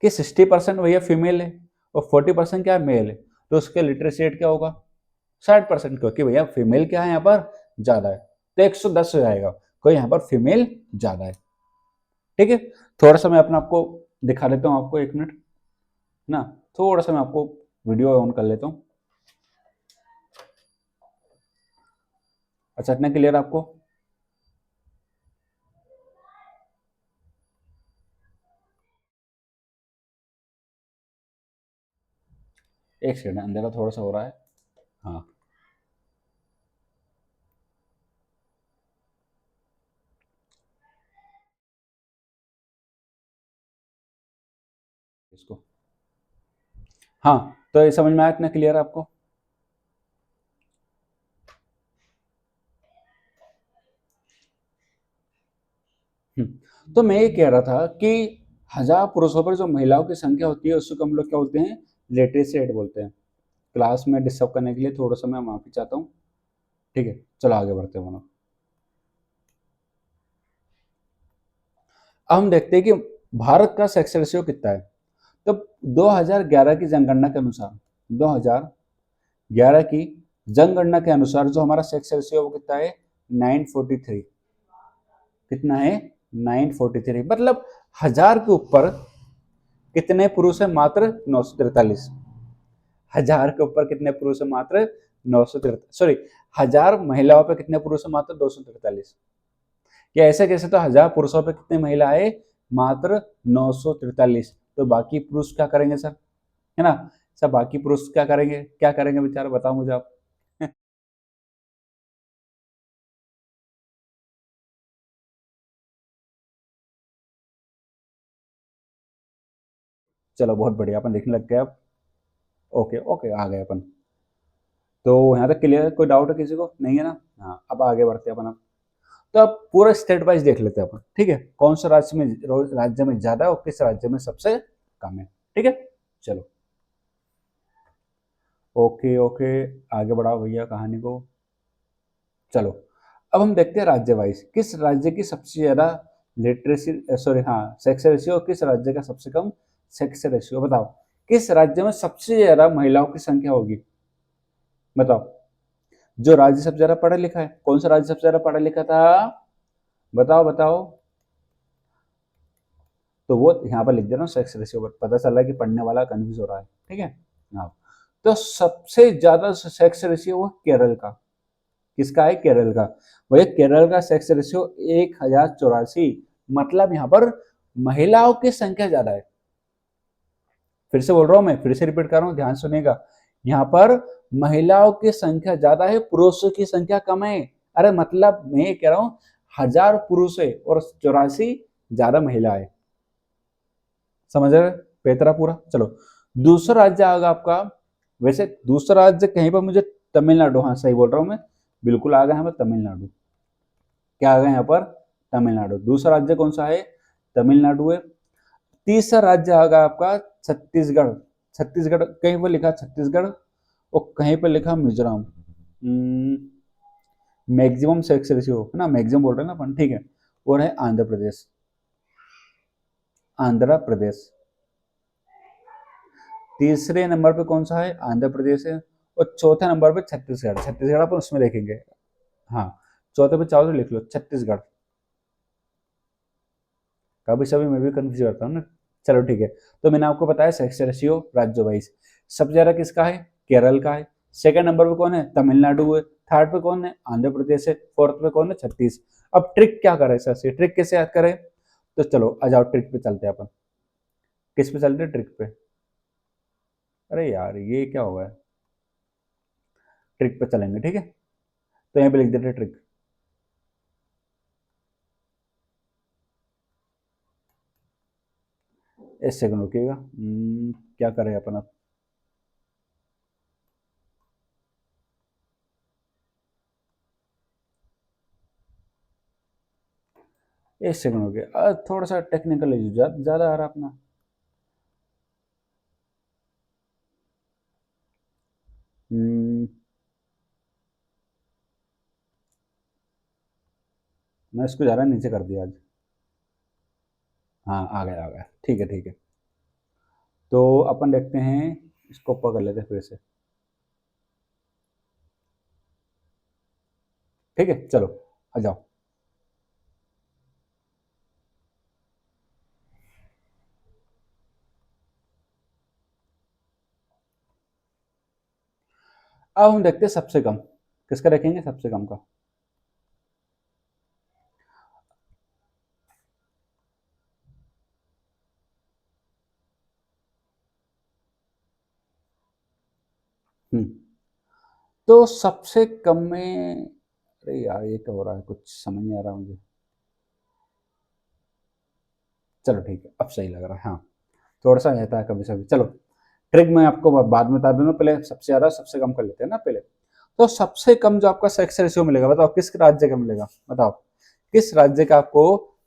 कि 60% भैया फीमेल है और 40% क्या है? मेल है। तो उसके लिटरेसी रेट क्या होगा? 60%, क्योंकि भैया फीमेल क्या है यहाँ पर? ज्यादा है, तो 110 हो जाएगा, कोई यहाँ पर फीमेल ज्यादा है, ठीक है। थोड़ा सा मैं अपना आपको दिखा देता हूँ, आपको एक मिनट ना, थोड़ा सा मैं आपको वीडियो ऑन कर लेता हूँ। अच्छा इतना क्लियर आपको? एक सेकंड, अंधेरा थोड़ा सा हो रहा है, हाँ। इसको। हाँ, तो ये समझ में आया इतना क्लियर आपको? तो मैं ये कह रहा था कि 1000 पुरुषों पर जो महिलाओं की संख्या होती है उसको हम लोग क्या बोलते हैं? लिटरेसी रेट बोलते हैं। क्लास में डिस्टर्ब करने के लिए थोड़ा सा मैं माफी चाहता हूँ। ठीक है, चलो आगे बढ़ते हैं हम लोग। अब हम देखते हैं कि भारत का सेक्स रेशियो कितना है। तो 2011 की जनगणना के अनुसार 2011 की जनगणना के अनुसार जो हमारा सेक्स रेशियो वो कितना है? 943। कितना है? 943। मतलब 1000 के ऊपर कितने पुरुष है? मात्र 943। 1000 के ऊपर कितने पुरुष है? मात्र 943। सॉरी, 1000 महिलाओं पे कितने पुरुष है? मात्र 243। या ऐसे कैसे? तो 1000 पुरुषों पे कितने महिला है? मात्र 943। तो बाकी पुरुष क्या करेंगे सर? है ना सर, बाकी पुरुष क्या करेंगे? क्या करेंगे बेचारा, बताओ मुझे आप। चलो बहुत बढ़िया, अपन देखने लग गए अब। ओके ओके, आ गए अपन। तो यहाँ तक क्लियर है? कोई डाउट है किसी को? नहीं है ना? हाँ, अब आगे बढ़ते हैं अपन। अब तो अब पूरा स्टेट वाइज देख लेते हैं अपन। ठीक है, कौन सा राज्य में ज्यादा है और किस राज्य में सबसे कम है। ठीक है, चलो। ओके ओके, आगे बढ़ाओ भैया कहानी को। चलो, अब हम देखते हैं राज्य वाइज किस राज्य की सबसे ज्यादा लिटरेसी, सॉरी हाँ, सेक्स रेशियो, किस राज्य का सबसे कम सेक्स रेशियो। बताओ किस राज्य में सबसे ज्यादा महिलाओं की संख्या होगी? बताओ, जो राज्य सबसे ज्यादा पढ़ा लिखा है, कौन सा राज्य सबसे ज्यादा पढ़ा लिखा था? बताओ बताओ। तो वो यहाँ पर लिख दे रहा हूँ सेक्स रेशियो पर, पता चला कि पढ़ने वाला कंफ्यूज हो रहा है। ठीक है, हाँ। तो सबसे ज्यादा सेक्स रेशियो वो केरल का। किसका है? केरल का। वही केरल का सेक्स रेशियो 1084। मतलब यहाँ पर महिलाओं की संख्या ज्यादा है। फिर से बोल रहा हूं, मैं फिर से रिपीट कर रहा हूँ, ध्यान सुनेगा। यहाँ पर महिलाओं की संख्या ज्यादा है, पुरुषों की संख्या कम है। अरे मतलब मैं ये कह रहा हूँ 1000 पुरुष है और 84 ज्यादा महिला है। समझ रहे? पेतरा पूरा। चलो, दूसरा राज्य आएगा आपका। वैसे दूसरा राज्य कहीं पर मुझे तमिलनाडु, हाँ सही बोल रहा हूँ मैं, बिल्कुल आ गया यहाँ पर तमिलनाडु। क्या आ गया यहाँ पर? तमिलनाडु। दूसरा राज्य कौन सा है? तमिलनाडु है। तीसरा राज्य आएगा आपका छत्तीसगढ़। छत्तीसगढ़ कहीं पर लिखा छत्तीसगढ़ और कहीं पर लिखा मिजोरम। मैक्सिमम सेक्स रेशियो है ना, मैक्सिमम बोल रहे हैं ना अपन, ठीक है। और है आंध्र प्रदेश। आंध्र प्रदेश तीसरे नंबर पे कौन सा है? आंध्र प्रदेश है। और चौथे नंबर पे छत्तीसगढ़। छत्तीसगढ़ अपन उसमें देखेंगे। हाँ, चौथे पे चाहो तो लिख लो छत्तीसगढ़। कभी सभी मैं भी कंफ्यूज करता हूँ ना। चलो ठीक है, तो मैंने आपको बताया सेक्स रेशियो राज्य वाइज सबसे ज्यादा किसका है? केरल का है। सेकंड नंबर पे कौन है? तमिलनाडु है। थर्ड पे कौन है? आंध्र प्रदेश है। फोर्थ पे कौन है? छत्तीस। अब ट्रिक क्या करे सर से, ट्रिक कैसे याद करें? तो चलो आ जाओ, ट्रिक पे चलते हैं अपन। किस पे चलते हैं? ट्रिक पे। अरे यार ये क्या हुआ है? ट्रिक पे चलेंगे, ठीक है। तो यहाँ पे लिख देते हैं ट्रिक। एक सेकंड रुकिएगा। क्या करें अपन अब? एक सेकंड हो गया, थोड़ा सा टेक्निकल इशू ज्यादा आ रहा अपना। हम्म, मैं इसको ज़्यादा नीचे कर दिया आज। हाँ, आ गया आ गया, ठीक है ठीक है। तो अपन देखते हैं, इसको पकड़ लेते हैं फिर से। ठीक है, चलो आ जाओ। अब हम देखते हैं सबसे कम। किसका देखेंगे? सबसे कम का। हम्म तो सबसे कम में, अरे यार ये क्या हो रहा है, कुछ समझ नहीं आ रहा मुझे। चलो ठीक है, अब सही लग रहा है, हाँ। थोड़ा सा रहता है कभी कभी। चलो ट्रिक मैं आपको बाद में बता दूंगा, पहले सबसे ज्यादा सबसे कम कर लेते हैं ना पहले। तो सबसे कम जो आपका सेक्स रेशियो मिलेगा, बताओ किस राज्य का मिलेगा, बताओ किस राज्य का आपको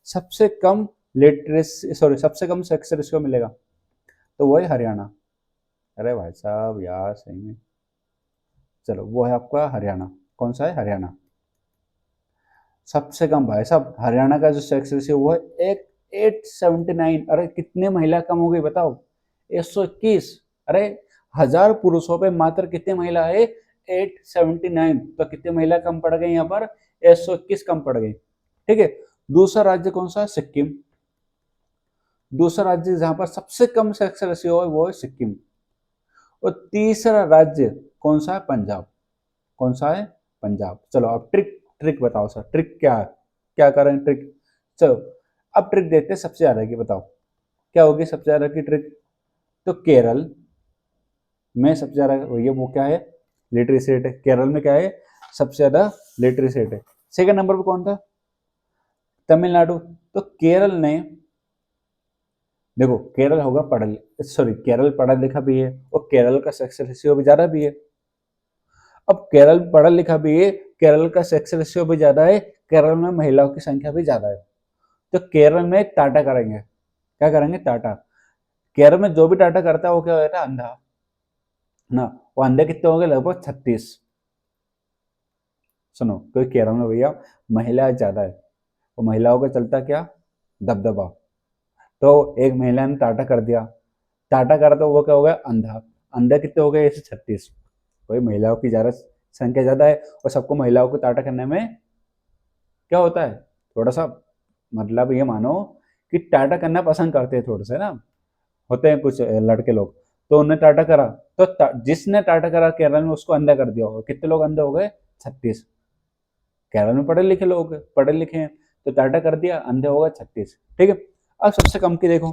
सबसे कम लिटरेसी सॉरी सबसे कम सेक्स रेशियो मिलेगा। तो वो है हरियाणा। अरे भाई साहब यार सही में, चलो वो है आपका हरियाणा। कौन सा है, हरियाणा। सबसे कम भाई साहब हरियाणा का जो सेक्स रेशियो वो है एक 879। अरे कितने महिला कम हो गई बताओ, 121। अरे 1000 पुरुषों पे मात्र कितने महिला है, 879। तो कितने महिला कम पड़ गई यहाँ पर, 121 कम पड़ गई। ठीक है। दूसरा राज्य कौन सा है, सिक्किम। दूसरा राज्य जहां पर सबसे कम सेक्स रेशियो है वो है सिक्किम। और तीसरा राज्य कौन सा है, पंजाब। कौन सा है, पंजाब। चलो अब ट्रिक ट्रिक बताओ सर, ट्रिक क्या है, क्या करें ट्रिक। चलो अब ट्रिक देखते हैं सबसे ज्यादा की, बताओ क्या होगी सबसे ज्यादा की ट्रिक। तो केरल में सबसे ज्यादा ये वो क्या है, लिटरेसी रेट है। केरल में क्या है, सबसे ज्यादा लिटरेसी रेट है। सेकंड नंबर पे कौन था, तमिलनाडु। तो केरल ने, देखो केरल होगा केरल पढ़ा लिखा भी है और केरल का सेक्स रेशियो भी ज्यादा भी है। अब केरल पढ़ा लिखा भी है, केरल का सेक्स रेशियो भी ज्यादा है, केरल में महिलाओं की संख्या भी ज्यादा है। तो केरल में टाटा करेंगे, क्या करेंगे, टाटा। केरल में जो भी टाटा करता है वो क्या होता है, अंधा ना। वो अंधे कितने हो गए, लगभग 36। सुनो, क्योंकि केरल में भैया महिला ज्यादा है, तो महिलाओं का चलता क्या, दबदबा। तो एक महिला ने टाटा कर दिया, टाटा करा तो वो क्या हो गया, अंधा। अंधे कितने हो गए, ऐसे 36। कोई महिलाओं की ज्यादा संख्या ज्यादा है, और सबको महिलाओं को टाटा करने में क्या होता है, थोड़ा सा, मतलब ये मानो कि टाटा करना पसंद करते हैं थोड़े से ना, होते हैं कुछ लड़के लोग। तो उन्हें टाटा करा, तो जिसने टाटा करा केरल में उसको अंधा कर दिया होगा। कितने लोग अंधे हो गए, 36। केरल में पढ़े लिखे लोग, पढ़े लिखे हैं, तो टाटा कर दिया, अंधे हो गए 36। ठीक है। अब सबसे कम की देखो,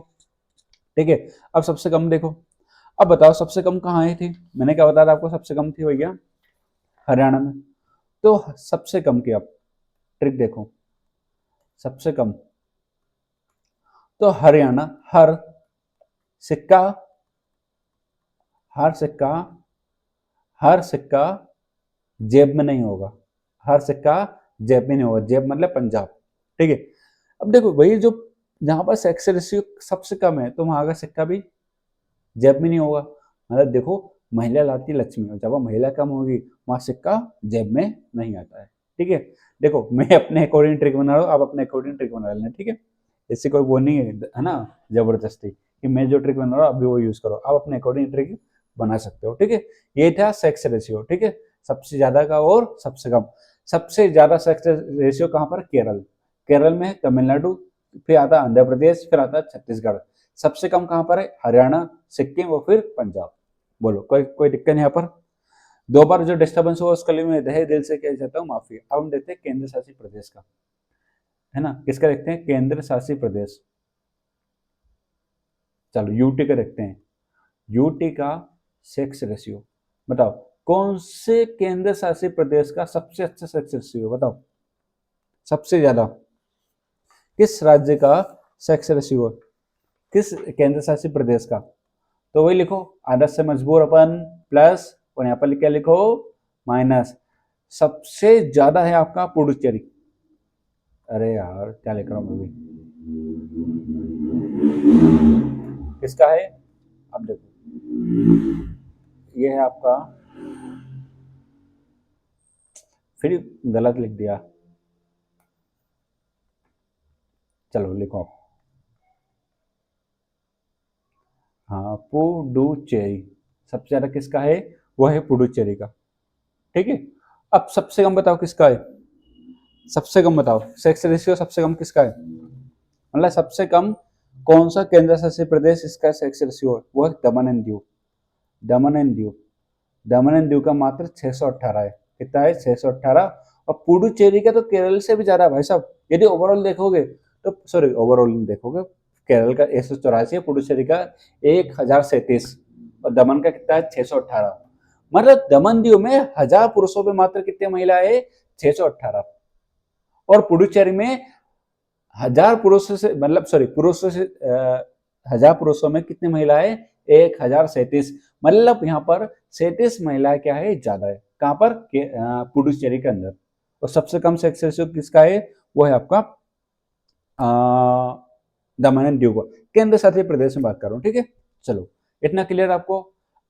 ठीक है। अब सबसे कम देखो, अब बताओ सबसे कम कहाँ आई थी, मैंने क्या बताया था आपको, सबसे कम थी भैया हरियाणा में। तो सबसे कम की आप ट्रिक देखो, सबसे कम तो हरियाणा। हर सिक्का, हर सिक्का, हर सिक्का जेब में नहीं होगा। हर सिक्का जेब में नहीं होगा, जेब मतलब पंजाब। ठीक है। अब देखो वही जो, जहां पर सेक्स रेशियो सबसे कम है तो वहां का सिक्का भी जेब में नहीं होगा। मतलब देखो, महिला लाती लक्ष्मी, और जब महिला कम होगी वहां सिक्का जेब में नहीं आता है। ठीक है। देखो मैं अपने अकॉर्डिंग ट्रिक बना रहा हूँ, आप अपने अकॉर्डिंग ट्रिक बना लेना। ठीक है। इससे कोई वो नहीं है ना, जबरदस्ती कि मैं जो ट्रिक बना रहा हूँ अभी वो यूज करो, आप अपने अकॉर्डिंग ट्रिक बना सकते हो। ठीक है। ये था सेक्स रेशियो। ठीक है। सबसे ज्यादा का और सबसे कम। सबसे ज्यादा सेक्स रेशियो कहाँ पर, केरल। केरल में है तमिलनाडु, फिर आता है आंध्र प्रदेश, फिर आता है छत्तीसगढ़। सबसे कम कहाँ पर है, हरियाणा, सिक्किम और फिर पंजाब। बोलो कोई कोई दिक्कत नहीं यहाँ पर। दो बार जो डिस्टर्बेंस हुआ उसके लिए मैं तहे दिल से कह चाहता हूँ माफी। अब हम देखते हैं केंद्र शासित प्रदेश का, है ना, किसका देखते हैं, केंद्र शासित प्रदेश। चलो यूटी का देखते हैं। यूटी का सेक्स रेशियो, बताओ कौन से केंद्र शासित प्रदेश का सबसे अच्छा सेक्स रेशियो, बताओ सबसे ज्यादा किस राज्य का सेक्स रेशियो, किस केंद्र शासित प्रदेश का। तो वही लिखो, आदत से मजबूर अपन प्लस, और यहाँ पर क्या लिखो, माइनस। सबसे ज्यादा है आपका पुडुचेरी। अरे यार क्या लिख रहा हूँ मैं भी, किसका है, अब देखो ये है आपका, फिर गलत लिख दिया। चलो लिखो आप, हाँ पुडुचेरी। सबसे ज्यादा किसका है, वो है पुडुचेरी का। ठीक है। अब सबसे कम बताओ किसका है, सबसे कम बताओ सेक्स रेशियो सबसे कम किसका है, मतलब सबसे कम कौन सा केंद्र शासित प्रदेश इसका सेक्स रेशियो है, वो है दमन and Diu. Daman and Diu, Daman and Diu का मात्र 618 है। कितना है, 618। और पुडुचेरी का तो केरल से भी ज्यादा है भाई साहब। यदि ओवरऑल देखोगे तो, सॉरी ओवरऑल देखोगे, केरल का 184 है, पुडुचेरी का 1037, और दमन का कितना है, 618। मतलब दमन दीव में 1000 पुरुषों पे मात्र कितने महिला है, 618। और पुडुचेरी में 1000 पुरुषों से, मतलब सॉरी पुरुषों से 1000 पुरुषों में कितनी महिलाएं? 1037। मतलब यहाँ पर 37 महिलाएं क्या है? ज्यादा है। कहाँ पर? पुडुचेरी के अंदर। और सबसे कम सेक्स रेशियो किसका है? वो है आपका दमन एंड दीव, केंद्र शासित प्रदेश में बात कर रहा हूँ। ठीक है, चलो इतना क्लियर आपको।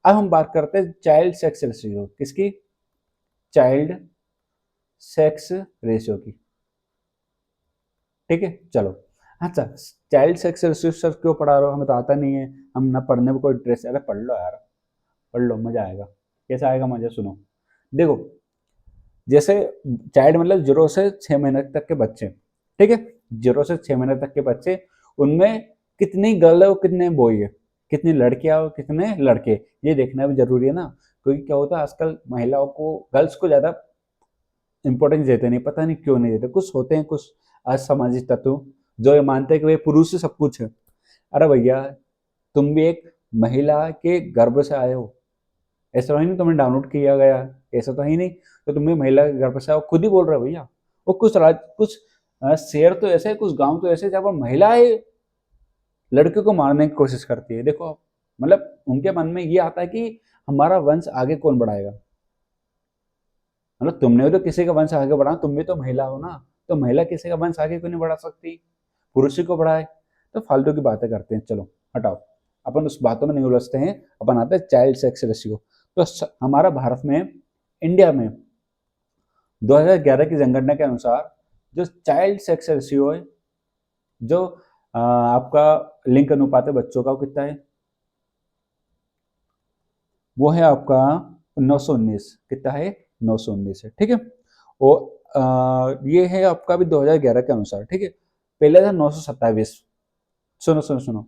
अब हम बात करते हैं चाइल्ड सेक्स रेशियो। किसकी? चाइल्ड सेक्स रेशियो की। ठीक है, चलो। अच्छा, चाइल्ड सेक्स रेशियो सर क्यों पढ़ा रहे हो? हमें तो आता नहीं है, हम ना पढ़ने में कोई इंटरेस्ट है। अरे पढ़ लो यार, पढ़ लो, मजा आएगा। कैसा आएगा मजा? सुनो, देखो, जैसे चाइल्ड मतलब 0 से 6 महीने तक के बच्चे। ठीक है, 0 से 6 महीने तक के बच्चे, उनमें कितनी गर्ल है और कितने बॉय है, कितनी लड़कियां और कितने लड़के, ये देखना भी जरूरी है ना। क्योंकि क्या होता है आजकल महिलाओं को, गर्ल्स को ज्यादा इंपॉर्टेंस देते नहीं, पता नहीं क्यों नहीं देते। कुछ होते हैं कुछ असामाजिक तत्व जो ये मानते हैं कि भाई पुरुष से सब कुछ है। अरे भैया, तुम भी एक महिला के गर्भ से आए हो, ऐसा तो ही नहीं तुम्हें डाउनलोड किया गया, ऐसा तो ही नहीं। तो तुम भी महिला के गर्भ से आओ, खुद ही बोल रहे हो भैया। वो कुछ शहर तो ऐसे, कुछ गांव तो ऐसे जहाँ पर महिलाएं लड़कियों को मारने की कोशिश करती है। देखो, मतलब उनके मन में ये आता है कि हमारा वंश आगे कौन बढ़ाएगा। मतलब तुमने भी तो किसी का वंश आगे बढ़ा, तुम भी तो महिला हो ना, तो महिला किसी का वंश आगे क्यों नहीं बढ़ा सकती? पुरुष ही को बढ़ाए। तो फालतू की बातें करते हैं, चलो हटाओ, अपन उस बातों में नहीं उलझते हैं। अपन आते हैं चाइल्ड सेक्स रेशियो। तो हमारा भारत में, इंडिया में 2011 की जनगणना के अनुसार जो चाइल्ड सेक्स रेशियो है, जो आपका लिंग अनुपात है बच्चों का, वो कितना है? वो है आपका 919। कितना है? 919 है। ठीक है, और ये है आपका भी 2011 के अनुसार। ठीक है, पहले था 927। सुनो सुनो सुनो,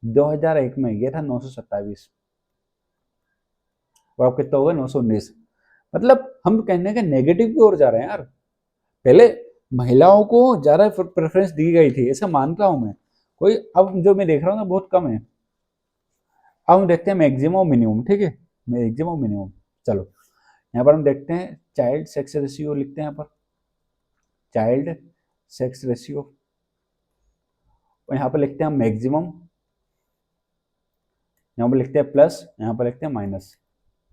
2001 में ये था 927, और अब कितना होगा? 919। मतलब हम कहने के नेगेटिव की ओर जा रहे हैं यार। पहले महिलाओं को ज्यादा प्रेफरेंस दी गई थी, ऐसा मानता हूं मैं। कोई अब जो मैं देख रहा हूँ ना, बहुत कम है। अब हम देखते हैं मैक्सिमम मिनिमम। ठीक है, मैक्सिमम मिनिमम। चलो, यहाँ पर हम देखते हैं चाइल्ड सेक्स रेशियो, लिखते हैं यहाँ पर चाइल्ड सेक्स रेशियो, और यहाँ पर लिखते हैं मैक्सिमम, यहाँ पर लिखते हैं प्लस, यहाँ पर लिखते हैं माइनस।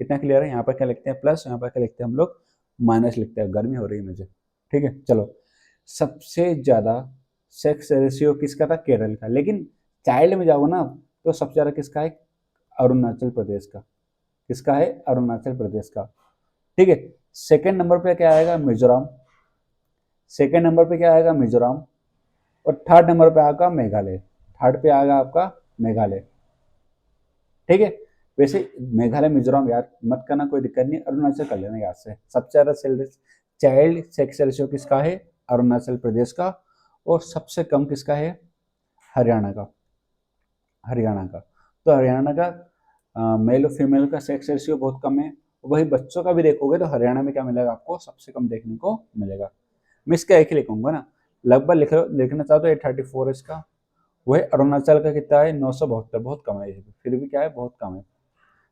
कितना क्लियर है? यहाँ पर क्या लिखते हैं? प्लस, यहाँ पर क्या लिखते हैं हम लोग? माइनस लिखते हैं। गर्मी हो रही है मुझे। ठीक है, चलो। सबसे ज्यादा सेक्स रेशियो किसका था? केरल का। लेकिन चाइल्ड में जाओ ना, तो सबसे ज्यादा किसका है? अरुणाचल प्रदेश का। किसका है? अरुणाचल प्रदेश का। ठीक है, सेकंड नंबर पे क्या आएगा? मिजोरम। सेकंड नंबर पे क्या आएगा? मिजोरम। और थर्ड नंबर पे आएगा मेघालय। थर्ड पे आएगा आपका मेघालय। ठीक है, वैसे मेघालय मिजोरम याद मत करना, कोई दिक्कत नहीं, अरुणाचल कर लेना याद से। सबसे ज्यादा चाइल्ड सेक्स रेशियो किसका है? अरुणाचल प्रदेश का। और सबसे कम किसका है? हरियाणा का। हरियाणा का। तो हरियाणा का मेल और फीमेल का सेक्स रेशियो बहुत कम है। वही बच्चों का भी देखोगे तो हरियाणा में क्या मिलेगा आपको? सबसे कम देखने को मिलेगा। मैं इसका एक ही लिखूंगा ना, लगभग लिखना चाहो तो 834 इसका। वही अरुणाचल का कितना है? 972। बहुत कम है, फिर भी क्या है? बहुत कम है।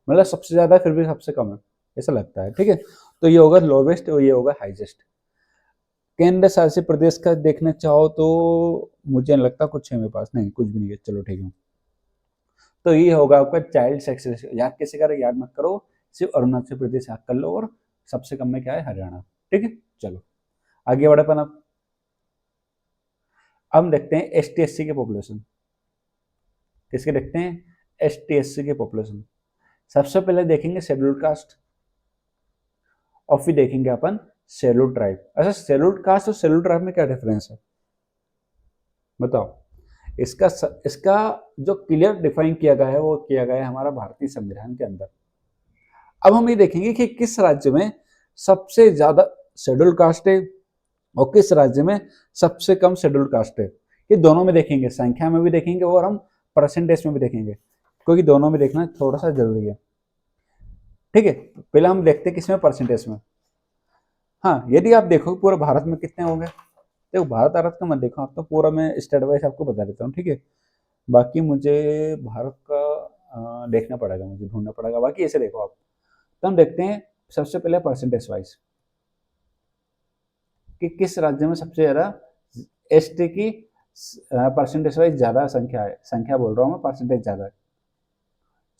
मतलब सबसे ज्यादा है, फिर भी सबसे कम है, ऐसा लगता है। ठीक है, तो ये होगा लोवेस्ट और ये होगा हाईएस्ट। केंद्र शासित प्रदेश का देखना चाहो तो मुझे नहीं लगता कुछ है मेरे पास, नहीं कुछ भी नहीं है। चलो ठीक है, तो ये होगा आपका चाइल्ड सेक्स रेशियो। याद कैसे करें? याद मत करो, सिर्फ अरुणाचल प्रदेश याद कर लो, और सबसे कम में क्या है? हरियाणा। ठीक है, चलो आगे बढ़े अपन। अब हम देखते हैं एस टी एस सी के पॉपुलेशन। किसके देखते हैं? एस टी एस सी के पॉपुलेशन। सबसे पहले देखेंगे शेड्यूल्ड कास्ट, और फिर देखेंगे अपन शेड्यूल्ड ट्राइब। अच्छा, शेड्यूल्ड कास्ट और शेड्यूल्ड ट्राइब में क्या डिफरेंस है बताओ? इसका जो क्लियर डिफाइन किया गया है, वो किया गया है हमारा भारतीय संविधान के अंदर। अब हम ये देखेंगे कि किस राज्य में सबसे ज्यादा शेड्यूल्ड कास्ट है और किस राज्य में सबसे कम शेड्यूल्ड कास्ट है। ये दोनों में देखेंगे, संख्या में भी देखेंगे और हम परसेंटेज में भी देखेंगे, क्योंकि दोनों में देखना थोड़ा सा जरूरी है। ठीक है, पहले हम देखते हैं किसमें? परसेंटेज में। हाँ, यदि आप देखो पूरे भारत में कितने होंगे, देखो भारत भारत का मत देखो आप, तो पूरा मैं स्टेट वाइज आपको बता देता हूँ। ठीक है, बाकी मुझे भारत का देखना पड़ेगा, मुझे ढूंढना पड़ेगा। बाकी ऐसे देखो आप, तो हम देखते हैं सबसे पहले परसेंटेज वाइज कि किस राज्य में सबसे ज्यादा एसटी की परसेंटेज वाइज ज्यादा संख्या है, संख्या बोल रहा हूँ मैं, परसेंटेज ज्यादा है।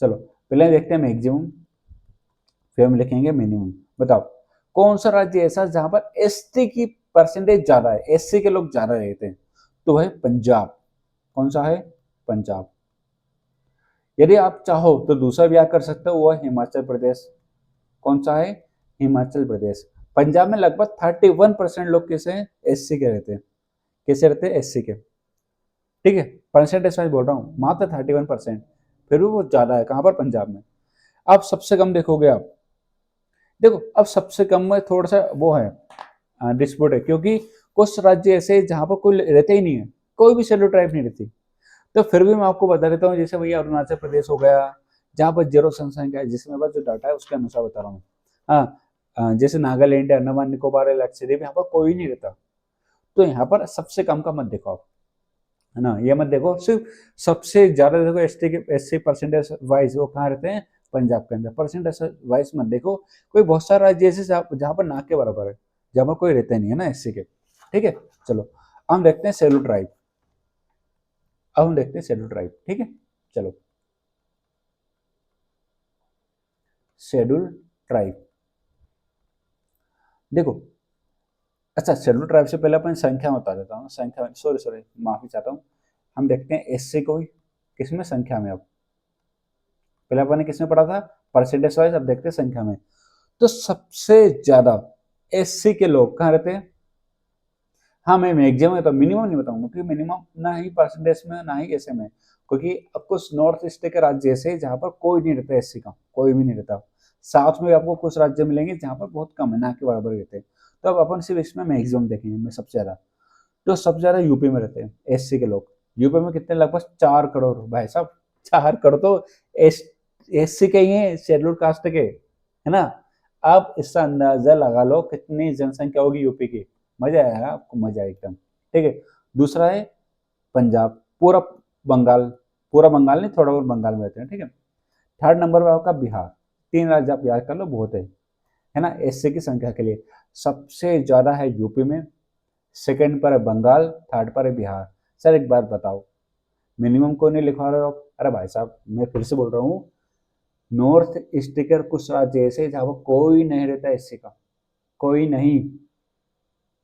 चलो पहले देखते हैं मैक्सिमम, फिर हम लिखेंगे मिनिमम। बताओ कौन सा राज्य ऐसा जहां पर एसटी की परसेंटेज ज्यादा है, एससी के लोग ज्यादा रहते हैं? तो है पंजाब। कौन सा है? पंजाब। यदि आप चाहो तो दूसरा भी कर सकते हो, वो है हिमाचल प्रदेश। कौन सा है? हिमाचल प्रदेश। पंजाब में लगभग 31% लोग कैसे हैं? एससी के रहते हैं। कैसे रहते हैं? एससी के। ठीक है, परसेंटेज वाइज बोल रहा हूँ, मात्र 31%, फिर भी वो ज्यादा है। कहां पर? पंजाब में। अब सबसे कम देखोगे आप, देखो अब सबसे कम में थोड़ा सा वो है, डिस्प्यूट है, क्योंकि कुछ राज्य ऐसे हैं जहां पर कोई रहते ही नहीं है, कोई भी शेड्यूल ट्राइब नहीं रहती। तो फिर भी मैं आपको बता देता हूँ, जैसे भैया अरुणाचल प्रदेश हो गया, जहाँ पर जीरो जनसंख्या है, जिसमें बस जो डाटा है उसके अनुसार बता रहा हूँ। हाँ, जैसे नागालैंड, अंडमान निकोबार, लक्षद्वीप, यहाँ पर कोई नहीं रहता। तो यहाँ पर सबसे कम का मत देखो आप, है ना, ये मत देखो। सिर्फ सबसे ज्यादा देखो एसटी के, एससी परसेंटेज वाइज वो कहाँ रहते हैं? पंजाब के अंदर। परसेंटेज वाइज मत देखो, कोई बहुत सारा राज्य ऐसे जहाँ पर ना के बराबर है, जहाँ पर कोई रहते नहीं है ना एससी के। ठीक है, चलो हम देखते हैं शेड्यूल ट्राइब। अब हम देखते हैं शेड्यूल ट्राइब। ठीक है, चलो शेड्यूल ट्राइब देखो। अच्छा, शेड्यूल ट्राइब से पहले अपन संख्या बता देता हूँ। संख्या, सॉरी सॉरी, माफी चाहता हूँ। हम देखते हैं एससी को किसमें? संख्या में। अब पहले अपन ने किसमें पढ़ा था? Percentage wise. अब देखते हैं संख्या में। तो सबसे ज्यादा एससी के लोग कहाँ रहते हैं? हाँ, मैं मैक्सिमम है तो मिनिमम नहीं बताऊंगा, क्योंकि मिनिमम ना ही परसेंटेज में ना ही ऐसे में, क्योंकि अब कुछ नॉर्थ ईस्ट के राज्य ऐसे हैं जहाँ पर कोई नहीं रहता एससी का, कोई भी नहीं रहता। साउथ में भी आपको कुछ राज्य मिलेंगे जहाँ पर बहुत कम है, ना के बराबर रहते हैं। तो अब अपन सिर्फ इसमें मैक्सिमम देखेंगे, में सबसे ज्यादा। तो सबसे ज्यादा यूपी में रहते हैं एससी के लोग। यूपी में कितने? लगभग 4 करोड़ भाई साहब। 4 करोड़ तो एस एससी के ही है, शेड्यूल कास्ट के, है ना। आप इसका अंदाजा लगा लो कितनी जनसंख्या होगी यूपी की। मजा आएगा आपको, मजा एकदम। ठीक है, दूसरा है पंजाब, पूरा बंगाल, पूरा बंगाल नहीं, थोड़ा बहुत बंगाल में रहते हैं। ठीक है, थर्ड नंबर पर आपका बिहार। 3 राज्य आप याद कर लो, बहुत है ना, एससी की संख्या के लिए। सबसे ज्यादा है यूपी में, सेकंड पर है बंगाल, थर्ड पर है बिहार। सर एक बात बताओ, मिनिमम क्यों नहीं लिखवा रहे हो आप? अरे भाई साहब, मैं फिर से बोल रहा हूँ, नॉर्थ ईस्ट के कुछ राज्य ऐसे जहाँ पर कोई नहीं रहता एससी का, कोई नहीं।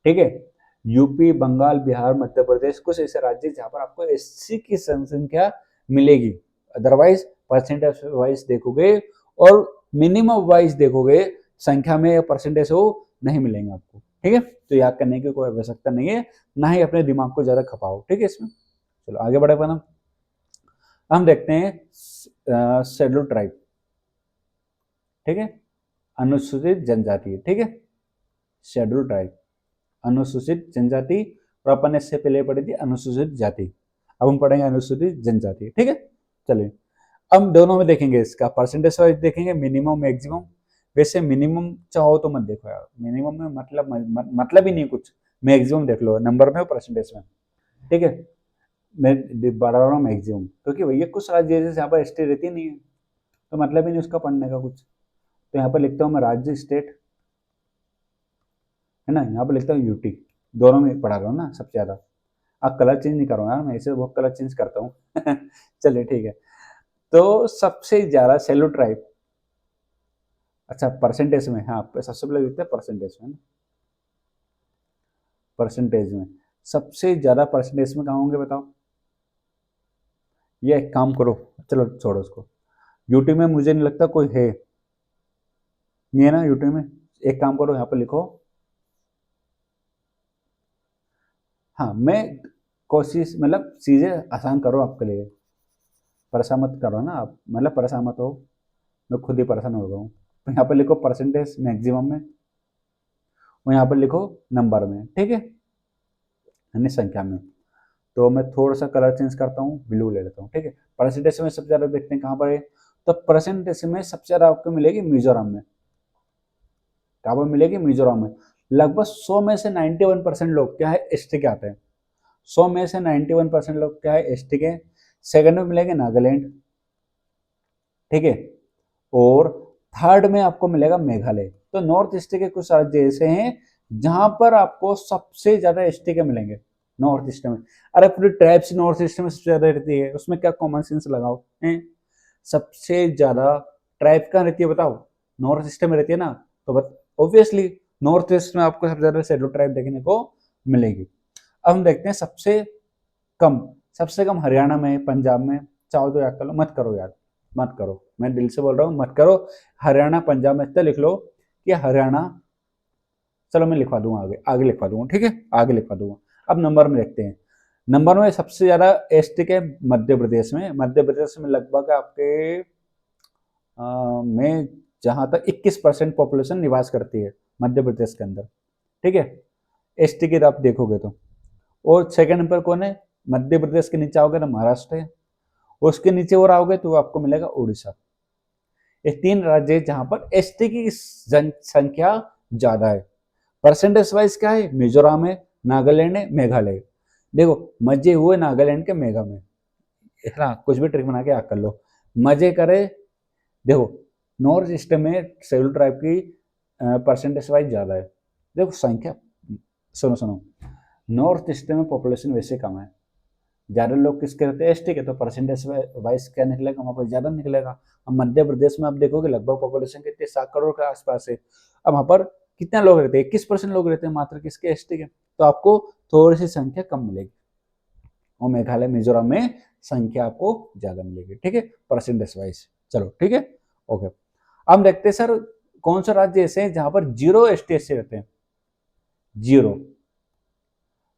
ठीक है, यूपी, बंगाल, बिहार, मध्य प्रदेश, कुछ ऐसे राज्य जहाँ पर आपको एससी की संख्या मिलेगी। अदरवाइज परसेंटेज वाइज देखोगे और मिनिमम वाइज देखोगे, संख्या में परसेंटेज हो नहीं मिलेंगे आपको। ठीक है, तो याद करने की कोई आवश्यकता नहीं है, ना ही अपने दिमाग को ज्यादा खपाओ। ठीक है इसमें, चलो आगे बढ़े अपन। हम देखते हैं शेड्यूल ट्राइब। ठीक है, अनुसूचित जनजाति। ठीक है, शेड्यूल ट्राइब, अनुसूचित जनजाति। और अपन ने इससे पहले पढ़ी थी अनुसूचित जाति। अब हम पढ़ेंगे अनुसूचित जनजाति। ठीक है, चलिए अब दोनों में देखेंगे, इसका परसेंटेज वाइज देखेंगे, मिनिमम मैक्सिमम। वैसे मिनिमम चाहो तो मत देखो यार, मिनिमम में मतलब ही नहीं कुछ। मैक्सिमम देख लो, नंबर में और परसेंटेज में। ठीक है, मैं बढ़ा रहा हूँ मैक्सिमम, क्योंकि भैया कुछ राज्य जैसे यहाँ पर एसटी रहती नहीं है, तो मतलब ही नहीं उसका पढ़ने का कुछ। तो यहाँ पर लिखता हूँ मैं राज्य, स्टेट, है ना। यहाँ पर लिखता हूँ यूटी। दोनों में पढ़ा रहा हूँ ना सबसे ज्यादा। अब कलर चेंज नहीं करूँगा यार, मैं ऐसे बहुत कलर चेंज करता हूँ। चलिए ठीक है, तो सबसे ज्यादा सेलो ट्राइब। अच्छा, परसेंटेज में, हाँ सबसे पहले लिखते हैं परसेंटेज में। परसेंटेज में सबसे ज्यादा परसेंटेज में कहाँ होंगे बताओ? ये एक काम करो, चलो छोड़ो उसको। यूटी में मुझे नहीं लगता कोई है, नहीं है ना यूटी में। एक काम करो, यहाँ पर लिखो। हाँ, मैं कोशिश, मतलब चीजें आसान करो आपके लिए, परेशान मत करो ना आप, मतलब परेशान मत हो, मैं खुद ही परेशान हो गया हूँ। तो यहाँ पर लिखो परसेंटेज मैक्सिमम में, और यहाँ पर लिखो नंबर में। ठीक है, यानी संख्या में। तो मैं थोड़ा सा कलर चेंज करता हूँ, ब्लू ले लेता हूँ। ठीक है, परसेंटेज में सबसे ज्यादा देखते हैं कहाँ पर है, तो परसेंटेज में सबसे ज्यादा आपको मिलेगी मिजोरम में। कहाँ पर मिलेगी? मिजोरम में। लगभग 100 में से 91% लोग क्या है? एसटी के आते हैं। 100 में से 91% लोग क्या है? एसटी के। सेकंड में मिलेंगे नागालैंड। ठीक है, और थर्ड में आपको मिलेगा मेघालय। तो नॉर्थ ईस्ट के कुछ राज्य ऐसे हैं जहां पर आपको सबसे ज्यादा एसटी के मिलेंगे। नॉर्थ ईस्ट में। अरे पूरी ट्राइब्स नॉर्थ ईस्ट में सबसे ज्यादा रहती है, उसमें क्या कॉमन सेंस लगाओ हैं। सबसे ज्यादा ट्राइब कहाँ रहती है बताओ? नॉर्थ ईस्ट में रहती है ना। तो ऑब्वियसली नॉर्थ ईस्ट में आपको सबसे ज्यादा शेड्यूल ट्राइब देखने को मिलेगी। अब हम देखते हैं कम सबसे कम हरियाणा में, पंजाब में। चाहो तो याद कर लो, मत करो याद, मत करो, मैं दिल से बोल रहा हूँ मत करो। हरियाणा पंजाब में इतना लिख लो कि हरियाणा, चलो मैं लिखवा दूंगा, आगे आगे लिखवा दूंगा, ठीक है, आगे लिखवा दूंगा। अब नंबर में देखते हैं। नंबर में सबसे ज्यादा एसटी के मध्य प्रदेश में, मध्य प्रदेश में लगभग आपके में जहां तक 21% पॉपुलेशन निवास करती है मध्य प्रदेश के अंदर, ठीक है, एसटी की आप देखोगे तो। और सेकंड नंबर कौन है? मध्य प्रदेश के नीचे आओगे तो महाराष्ट्र है, उसके नीचे और आओगे तो आपको मिलेगा उड़ीसा। ये 3 राज्य जहां पर एसटी की जनसंख्या ज्यादा है। परसेंटेज वाइज क्या है? मिजोरम है, नागालैंड है, मेघालय। देखो मजे हुए नागालैंड के मेघा में, इतना कुछ भी ट्रिक बना के याद कर लो, मजे करे। देखो नॉर्थ ईस्ट में शेड्यूल ट्राइब की परसेंटेज वाइज ज्यादा है। देखो संख्या, सुनो सुनो, नॉर्थ ईस्ट में पॉपुलेशन वैसे कम है, ज्यादा लोग किसके रहते हैं? एसटी के, तो परसेंटेज वाइज क्या निकलेगा? वहां पर ज्यादा निकलेगा। अब मध्य प्रदेश में आप देखोगे लगभग पॉपुलेशन कितने, 7 करोड़ के आसपास है। अब वहां पर कितने लोग रहते हैं? 21% लोग रहते हैं मात्र, किसके? एसटी के। तो आपको थोड़ी सी संख्या कम मिलेगी, और मेघालय मिजोरम में संख्या आपको ज्यादा मिलेगी, ठीक है, परसेंटेज वाइज। चलो ठीक है, ओके। अब देखते हैं सर कौन सा राज्य ऐसे है जहां पर 0 एसटी एससी रहते हैं? 0।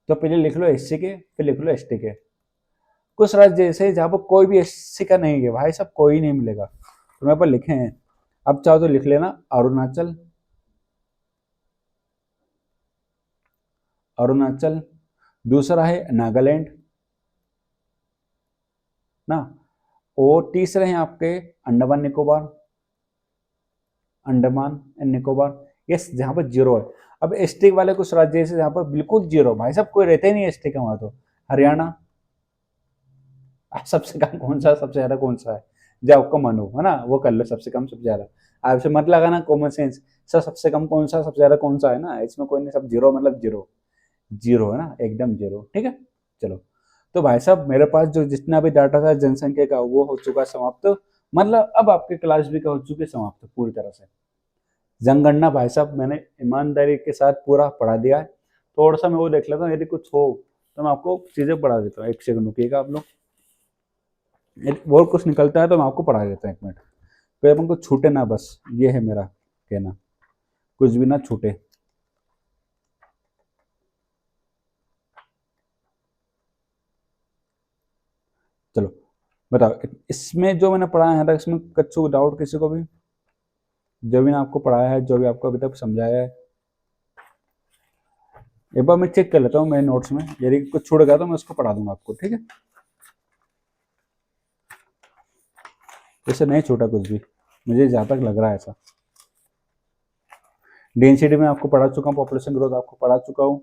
तो पहले लिख लो एससी के, फिर लिख लो एसटी के। कुछ राज्य ऐसे जहां पर कोई भी एससी का नहीं है भाई साहब, कोई नहीं मिलेगा, तो मैं पर लिखे हैं। अब चाहो तो लिख लेना, अरुणाचल, अरुणाचल। दूसरा है नागालैंड ना। और तीसरे हैं आपके अंडमान निकोबार, अंडमान एंड निकोबार। ये जहां पर 0 है। अब एसटी वाले कुछ राज्य ऐसे जहां पर बिल्कुल 0 भाई साहब, कोई रहते ही नहीं एसटी का वहां तो। हरियाणा। सबसे कम कौन सा, सबसे ज्यादा कौन सा है? जो आपको मन हो, है ना, वो कर लो, सबसे कम सबसे ज्यादा। आपसे मत लगाना कॉमन सेंस, सर सबसे कम कौन सा, सबसे ज्यादा कौन सा है ना, इसमें कोई नहीं, सब 0 मतलब 0, 0 है ना, एकदम 0, ठीक है। चलो, तो भाई साहब मेरे पास जो जितना भी डाटा था जनसंख्या का वो हो चुका समाप्त, मतलब अब आपके क्लास भी का हो चुके समाप्त पूरी तरह से। जनगणना भाई साहब मैंने ईमानदारी के साथ पूरा पढ़ा दिया है। थोड़ा सा मैं वो देख लेता हूँ, यदि कुछ हो तो मैं आपको चीजें पढ़ा देता हूँ। एक सेकंड रुकिएगा आप लोग, यदि और कुछ निकलता है तो मैं आपको पढ़ा देता हूँ, 1 मिनट। तो अपन को छूटे ना, बस ये है मेरा कहना, कुछ भी ना छूटे। चलो बताओ, इसमें जो मैंने पढ़ाया है था, इसमें कच्चू डाउट किसी को भी? जो भी मैंने आपको पढ़ाया है, जो भी आपको अभी तक समझाया है, एक बार मैं चेक कर लेता हूँ मेरे नोट्स में, यदि कुछ छूट गया तो मैं उसको पढ़ा दूंगा आपको, ठीक है। जैसे नहीं छूटा कुछ भी, मुझे जहाँ तक लग रहा है ऐसा। डेंसिटी में आपको पढ़ा चुका हूँ, पॉपुलेशन ग्रोथ आपको पढ़ा चुका हूँ,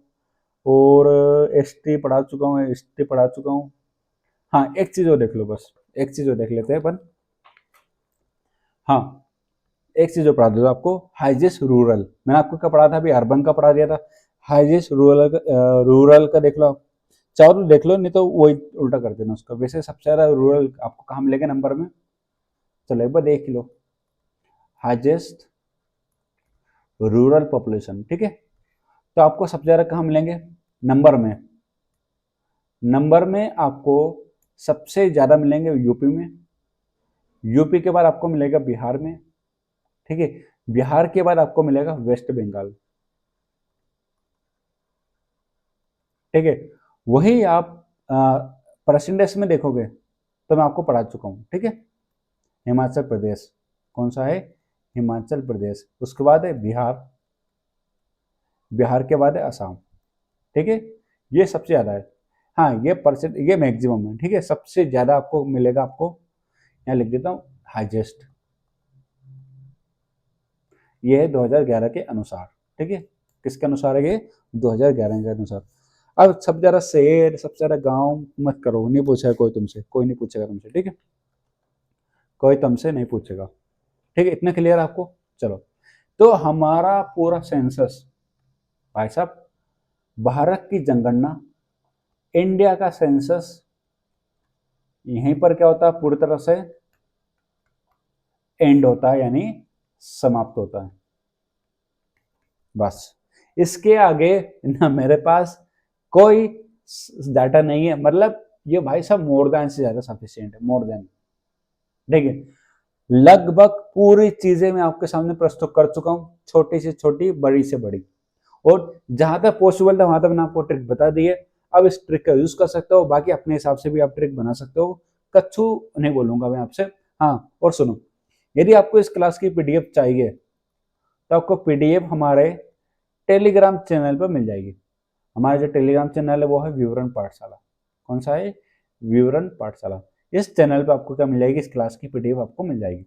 और एसटी पढ़ा चुका हूँ, एसटी पढ़ा चुका हूँ। हाँ एक चीज और देख लो, बस एक चीज और देख लेते हैं अपन। हाँ एक चीज और पढ़ा दो आपको, हाइजेस रूरल। मैंने आपको क्या पढ़ा था अभी? अर्बन का पढ़ा दिया था। हाइजेस रूरल रूरल का देख लो आप, चाहो तो देख लो, नहीं तो वही उल्टा कर देना उसका। वैसे सबसे ज्यादा रूरल आपको कहाँ मिलेगा नंबर में? चलो एक बार देख लो, हाइजेस्ट रूरल पॉपुलेशन, ठीक है। तो आपको सबसे ज्यादा कहाँ मिलेंगे नंबर में? नंबर में आपको सबसे ज्यादा मिलेंगे यूपी में, यूपी के बाद आपको मिलेगा बिहार में, ठीक है, बिहार के बाद आपको मिलेगा वेस्ट बंगाल, ठीक है। वही आप परसेंटेज में देखोगे तो मैं आपको पढ़ा चुका हूँ, ठीक है। हिमाचल प्रदेश, कौन सा है? हिमाचल प्रदेश। उसके बाद है बिहार, बिहार के बाद है असम, ठीक है। ये सबसे ज्यादा है। हाँ ये परसेंट, ये मैक्सिमम है, ठीक है। सबसे ज्यादा आपको मिलेगा, आपको यहाँ लिख देता हूँ हाइजेस्ट, ये है 2011 के अनुसार, ठीक है। किसके अनुसार है ये? 2011 के अनुसार। अब सबसे ज्यादा शहर, सबसे ज्यादा गांव मत करो, नहीं पूछेगा कोई तुमसे, कोई नहीं पूछेगा तुमसे, ठीक है, कोई तुमसे नहीं पूछेगा, ठीक है। इतना क्लियर आपको? चलो, तो हमारा पूरा सेंसस भाई साहब, भारत की जनगणना इंडिया का सेंसस यहीं पर क्या होता है, पूरी तरह से एंड होता है, यानी समाप्त होता है। बस इसके आगे ना मेरे पास कोई डाटा नहीं है, मतलब ये भाई साहब मोर देन से ज्यादा सफिशियंट है, मोर देन। ठीक है, लगभग पूरी चीजें मैं आपके सामने प्रस्तुत कर चुका हूं, छोटी से छोटी, बड़ी से बड़ी, और जहां तक पॉसिबल था वहां तक मैंने आपको ट्रिक बता दी है। अब इस ट्रिक का यूज कर सकते हो, बाकी अपने हिसाब से भी आप ट्रिक बना सकते हो, कच्छू नहीं बोलूंगा मैं आपसे। हाँ, और सुनो, यदि आपको इस क्लास की पीडीएफ चाहिए तो आपको पीडीएफ हमारे टेलीग्राम चैनल पर मिल जाएगी। हमारा जो टेलीग्राम चैनल है वो है विवरण पाठशाला। कौन सा है? विवरण पाठशाला। इस चैनल पर आपको क्या मिल जाएगी, इस क्लास की पीडीएफ आपको मिल जाएगी।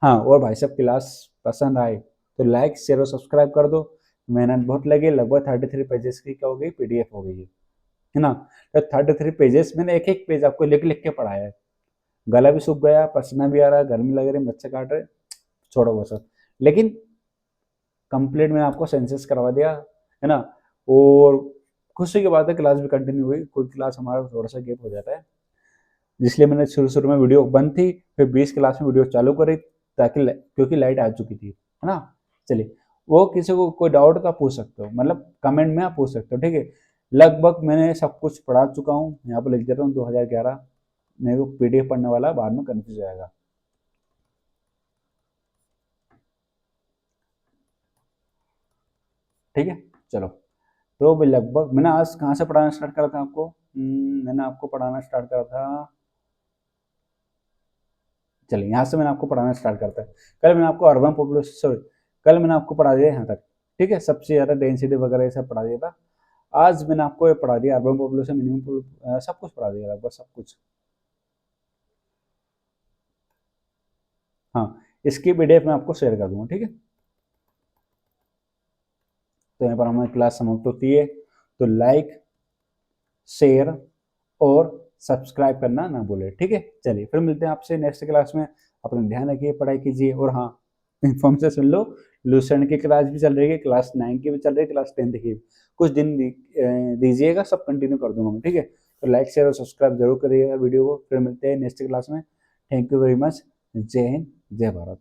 हाँ, और भाई साहब क्लास पसंद आए तो लाइक शेयर और सब्सक्राइब कर दो। मेहनत बहुत लगी, लगभग 33 पेजेस की क्या हो गई, पीडीएफ हो गई है ना। तो 33 पेजेस मैंने एक एक पेज आपको लिख लिख के पढ़ाया है। गला भी सूख गया, पसीना भी आ रहा है, गर्मी लग रही, बच्चे काट रहे, छोड़ो वो सब, लेकिन कंप्लीट मैंने आपको सेंसस करवा दिया है ना। और खुशी की बात है, क्लास भी कंटिन्यू हुई। कोई क्लास हमारा थोड़ा सा गेप हो जाता है, जिसलिए मैंने शुरू शुरू में वीडियो बंद थी, फिर 20 क्लास में वीडियो चालू करी, ताकि क्योंकि लाइट आ चुकी थी, है ना। चलिए, वो किसी को कोई डाउट तो आप पूछ सकते हो, मतलब कमेंट में आप पूछ सकते हो, ठीक है। लगभग मैंने सब कुछ पढ़ा चुका हूँ, यहाँ पर लिख देता हूँ 2011। मेरे को पीडीएफ पढ़ने वाला बाद में कन्फ्यूज हो जाएगा। ठीक है, चलो। तो भाई लगभग मैंने आज कहाँ से पढ़ाना स्टार्ट करा था आपको? मैंने आपको पढ़ाना स्टार्ट करा था, चलिए यहाँ से मैंने आपको पढ़ाना स्टार्ट करता है। कल मैंने आपको अर्बन पॉपुलेशन, सॉरी, कल मैंने आपको पढ़ा दिया यहाँ तक, ठीक है, सबसे ज़्यादा डेंसिटी वगैरह ये सब पढ़ा दिया था। आज मैंने आपको ये पढ़ा दिया, अर्बन पॉपुलेशन, मिनिमम, सब कुछ पढ़ा दिया, लगभग सब कुछ। हाँ, इसकी पीडीएफ मैं आपको शेयर कर दूंगा, ठीक है। तो यहाँ पर हमारी क्लास समाप्त होती है, तो लाइक शेयर और सब्सक्राइब करना ना भूले, ठीक है। चलिए फिर मिलते हैं आपसे नेक्स्ट क्लास में। अपना ध्यान रखिए, पढ़ाई कीजिए, और हाँ, इन्फॉर्मेशन सुन लो, लूसेंट की क्लास भी चल रही है, क्लास 9 की भी चल रही है, क्लास 10 की भी। कुछ दिन दीजिएगा, सब कंटिन्यू कर दूंगा मैं, ठीक है। तो लाइक शेयर और सब्सक्राइब जरूर करिएगा वीडियो को। फिर मिलते हैं नेक्स्ट क्लास में। Thank you very much. जय हिंद, जय भारत।